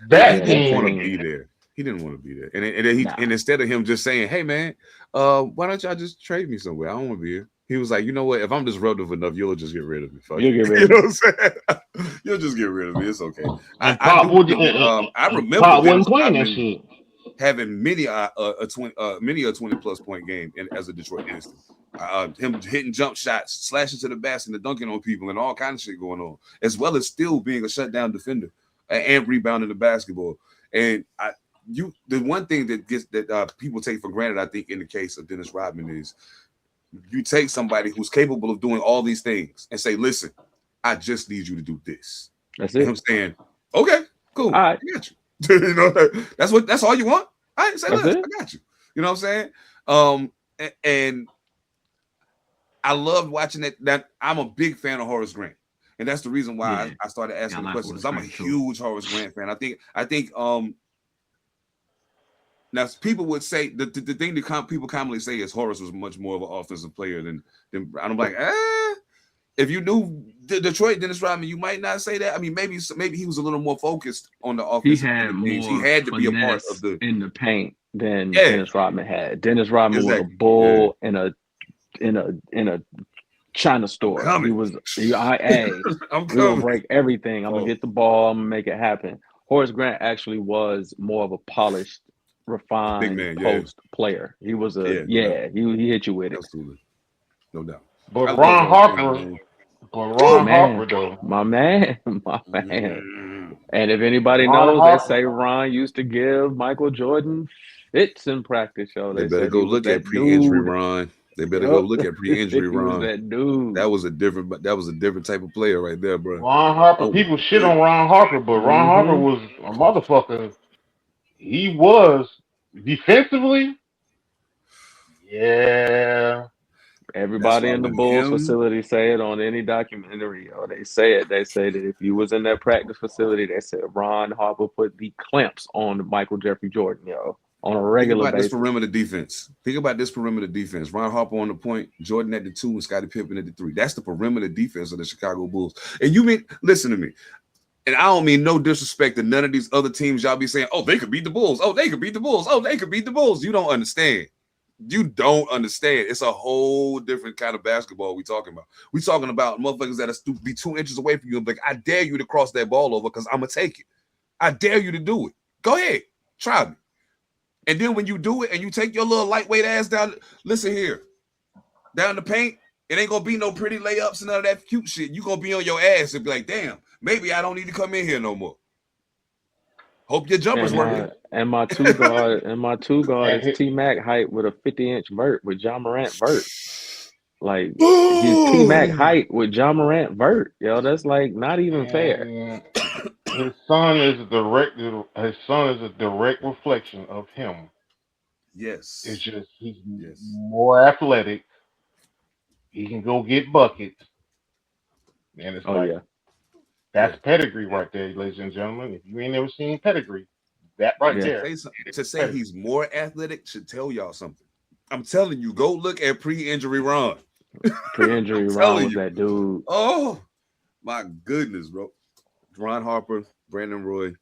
that he didn't want to be there. He didn't want to be there, and instead of him just saying, "Hey man, why don't y'all just trade me somewhere? I don't want to be here." He was like, "You know what? If I'm disruptive enough, you'll just get rid of me. You'll get rid of me. You know what I'm saying? You'll just get rid of me. It's okay." I remember wasn't playing that shit. Having many a 20+ point game as a Detroit instant. Him hitting jump shots, slashing to the basket, and dunking on people, and all kinds of shit going on, as well as still being a shutdown defender and rebounding the basketball. And the one thing that people take for granted, I think, in the case of Dennis Rodman is you take somebody who's capable of doing all these things and say, "Listen, I just need you to do this." That's it. I'm saying, "Okay, cool, all right. I got you." You know, that's all you want. I say, "Listen, I got you." You know what I'm saying? And I loved watching that. I'm a big fan of Horace Grant, and that's the reason why I started asking the question, because I'm a huge Horace Grant fan. I think now people would say the thing that people commonly say is Horace was much more of an offensive player than I'm like, if you knew Detroit, Dennis Rodman, you might not say that. I mean, maybe he was a little more focused on the offense. He had to be a part of in the paint than Dennis Rodman had. Dennis Rodman was a bull in a China store. coming. I'm I'm we're gonna coming. break everything. I'm Oh. gonna hit the ball. I'm gonna make it happen. Horace Grant actually was more of a polished, refined man, yeah. post player. He was Yeah, he hit you with it. Absolutely. No doubt. I But love Ron Horace Grant, Harper, man. Harper though, My man. Mm. And if anybody Ron knows, they Harper. say Ron used to give Michael Jordan fits in practice, yo. They They better said go he was look at that pre-injury dude. Ron. They better go look at pre-injury He was Ron. that dude. That was a different type of player right there, bro. Ron Harper. Oh, People shit good. on Ron Harper, but Ron Harper was a motherfucker. He was defensively. Yeah. Everybody why in the with Bulls him- facility say it on any documentary, or they say it. They say that if you was in that practice facility, they said Ron Harper put the clamps on Michael Jeffrey Jordan, yo, on a Think regular about this basis. perimeter defense. Think about this perimeter defense. Ron Harper on the point, Jordan at the 2, and Scottie Pippen at the 3. That's the perimeter defense of the Chicago Bulls. And you mean, listen to me. And I don't mean no disrespect to none of these other teams. Y'all be saying, oh, they could beat the Bulls. Oh, they could beat the Bulls. Oh, they could beat the Bulls. You don't understand. You don't understand. It's a whole different kind of basketball we talking about. We talking about motherfuckers that are be 2 inches away from you. Like, I dare you to cross that ball over because I'm going to take it. I dare you to do it. Go ahead. Try me. And then when you do it and you take your little lightweight ass down, listen here, down the paint, it ain't going to be no pretty layups and none of that cute shit. You going to be on your ass and be like, damn, maybe I don't need to come in here no more. Hope your jumper's working. And my two guard is T-Mac height with a 50-inch vert with John Morant vert. Like he's T-Mac height with John Morant vert. Yo, that's like not even fair. And his son is a direct reflection of him. Yes. It's just he's more athletic. He can go get buckets. And it's that's pedigree right there, ladies and gentlemen. If you ain't never seen pedigree, that right there. To say he's more athletic should tell y'all something. I'm telling you, go look at pre-injury Ron. Pre-injury Ron was that dude. Oh my goodness, bro. Ron Harper, Brandon Roy,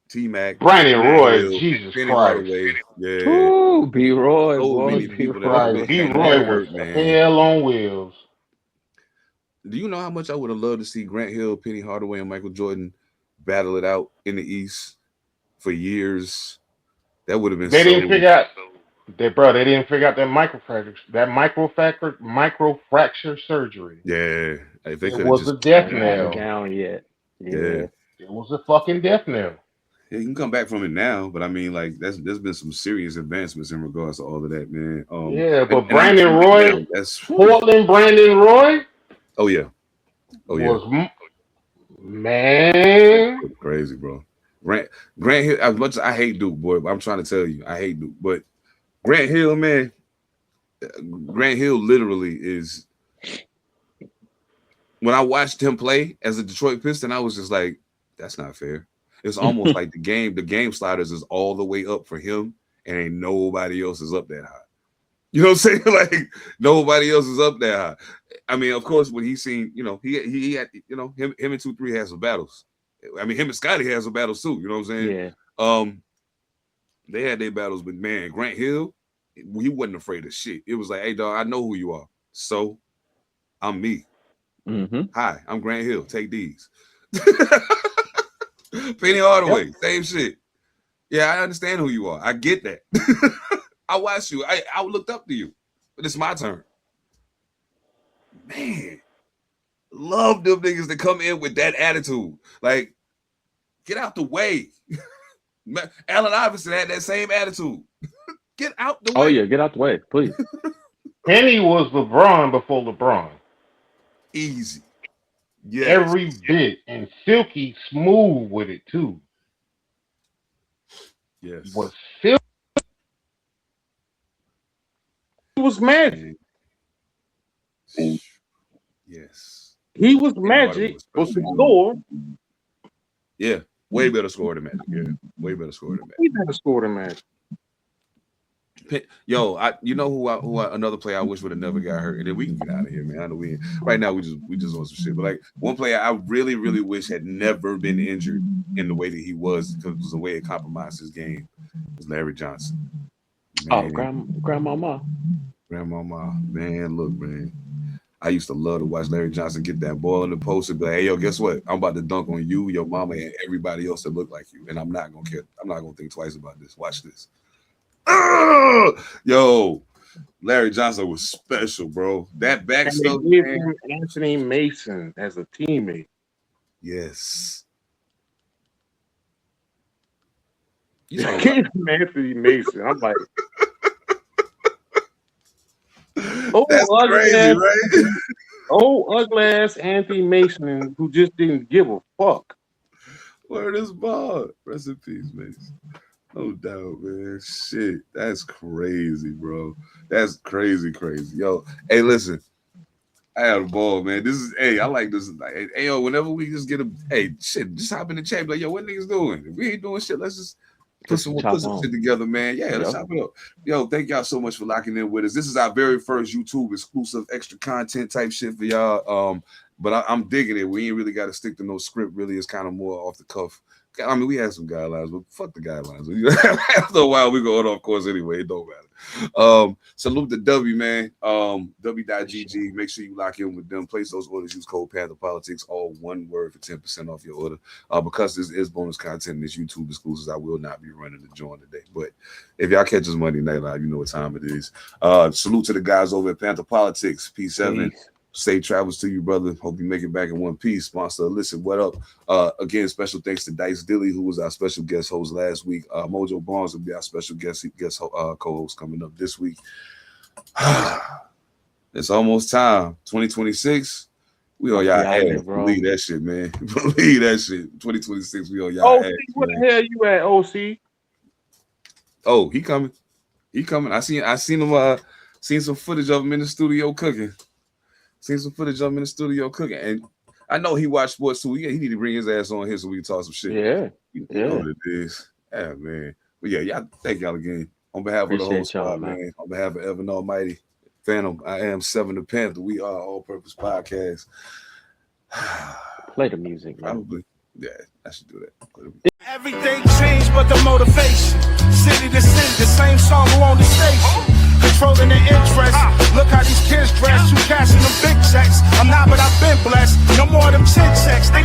T-Mac, Brandon Roy, Will, Jesus Penny Christ. Hardaway, yeah. Ooh, B-Roy, So boy, many people that B-Roy was hell on wheels. Do you know how much I would have loved to see Grant Hill, Penny Hardaway, and Michael Jordan battle it out in the East for years? That would have been. They didn't figure out that, bro. They didn't figure out that microfracture surgery. Yeah, if they it was a death knell. Down yet? Yeah, it was a fucking death knell. Yeah, you can come back from it now, but I mean, like, there's been some serious advancements in regards to all of that, man. Yeah, but Brandon Roy, Portland Brandon Roy. Oh yeah, man, crazy, bro. Grant Hill. As much as I hate Duke, boy, I'm trying to tell you, I hate Duke, but Grant Hill, man, Grant Hill literally is. When I watched him play as a Detroit Piston, I was just like, that's not fair. It's almost like the game sliders is all the way up for him, and ain't nobody else is up that high. You know what I'm saying? Like nobody else is up that high. I mean, of course, when he's seen, you know, he had, you know, him and 2-3 has some battles. I mean, him and Scottie has some battles too. You know what I'm saying? Yeah. They had their battles, but man, Grant Hill, he wasn't afraid of shit. It was like, hey, dog, I know who you are, so I'm me. Mm-hmm. Hi, I'm Grant Hill. Take these. Penny Hardaway, same shit. Yeah, I understand who you are. I get that. I watched you. I looked up to you, but it's my turn. Man, love them niggas that come in with that attitude. Like, get out the way. Allen Iverson had that same attitude. Get out the way. Oh yeah, get out the way, please. Penny was LeBron before LeBron. Easy. Yeah. Every bit, and Silky smooth with it too. Yes. Was Silky was magic. Yes. He was magic for score. Yeah. Way better score than Magic. Yeah. Way better score than Magic. He better score than Magic. Yo, you know who another player I wish would have never got hurt, and then we can get out of here, man. I know right now we just on some shit, but like one player I really wish had never been injured in the way that he was, because it was the way it compromised his game, was Larry Johnson. Man. Oh, grandmama. Grandmama, man, look, man. I used to love to watch Larry Johnson get that ball in the post and be like, hey, yo, guess what? I'm about to dunk on you, your mama, and everybody else that look like you. And I'm not gonna care. I'm not gonna think twice about this. Watch this. Yo, Larry Johnson was special, bro. That back And stuff, they gave man. him Anthony Mason as a teammate. Yes. They gave him Anthony Mason. I'm like, oh, That's crazy, ass, right? ugly ass Anthony Mason who just didn't give a fuck. Word is ball. Rest in peace, Mason. No doubt, man. Shit, that's crazy, bro. That's crazy. Yo, hey, listen. I had a ball, man. This is, hey, I like this. Like, hey, yo, whenever we just get shit, just hop in the chat. Like, yo, what niggas doing? If we ain't doing shit, let's just put some shit together, man. Yeah, let's chop it up. Yo, thank y'all so much for locking in with us. This is our very first YouTube exclusive extra content type shit for y'all. But I'm digging it. We ain't really got to stick to no script. Really, it's kind of more off the cuff. I mean, we had some guidelines, but fuck the guidelines. After a while, we going off course anyway. It don't matter. Salute to W, man. W.GG. Make sure you lock in with them. Place those orders. Use code Panther Politics, all one word, for 10% off your order. Because this is bonus content and this YouTube exclusives, I will not be running the joint today. But if y'all catch us Monday Night Live, you know what time it is. Salute to the guys over at Panther Politics. P7. Safe travels to you, brother. Hope you make it back in one piece. Sponsor Listen, what up? Again, special thanks to Dice Dilly, who was our special guest host last week. Mojo Barnes will be our special guest co-host coming up this week. It's almost time. 2026. We on y'all ass. Believe that shit, man. Believe that shit. 2026, we on y'all ass. Where the hell you at, OC? Oh, he coming. He coming. I seen him. Seen some footage of him in the studio cooking. And I know he watched sports too. Yeah, he need to bring his ass on here so we can talk some shit. Yeah. You know what it is. Yeah, man. But yeah, y'all, thank y'all again. On behalf of the whole squad, man. On behalf of Evan Almighty, Phantom, I am Seven the Panther. We are All Purpose Podcast. Play the music, man. Probably. Yeah, I should do that. Everything changed but the motivation. City to city, the same song who on the station. Controlling the interest. Look how these kids dress. You cashing them big checks. I'm not, but I've been blessed. No more of them chin checks. They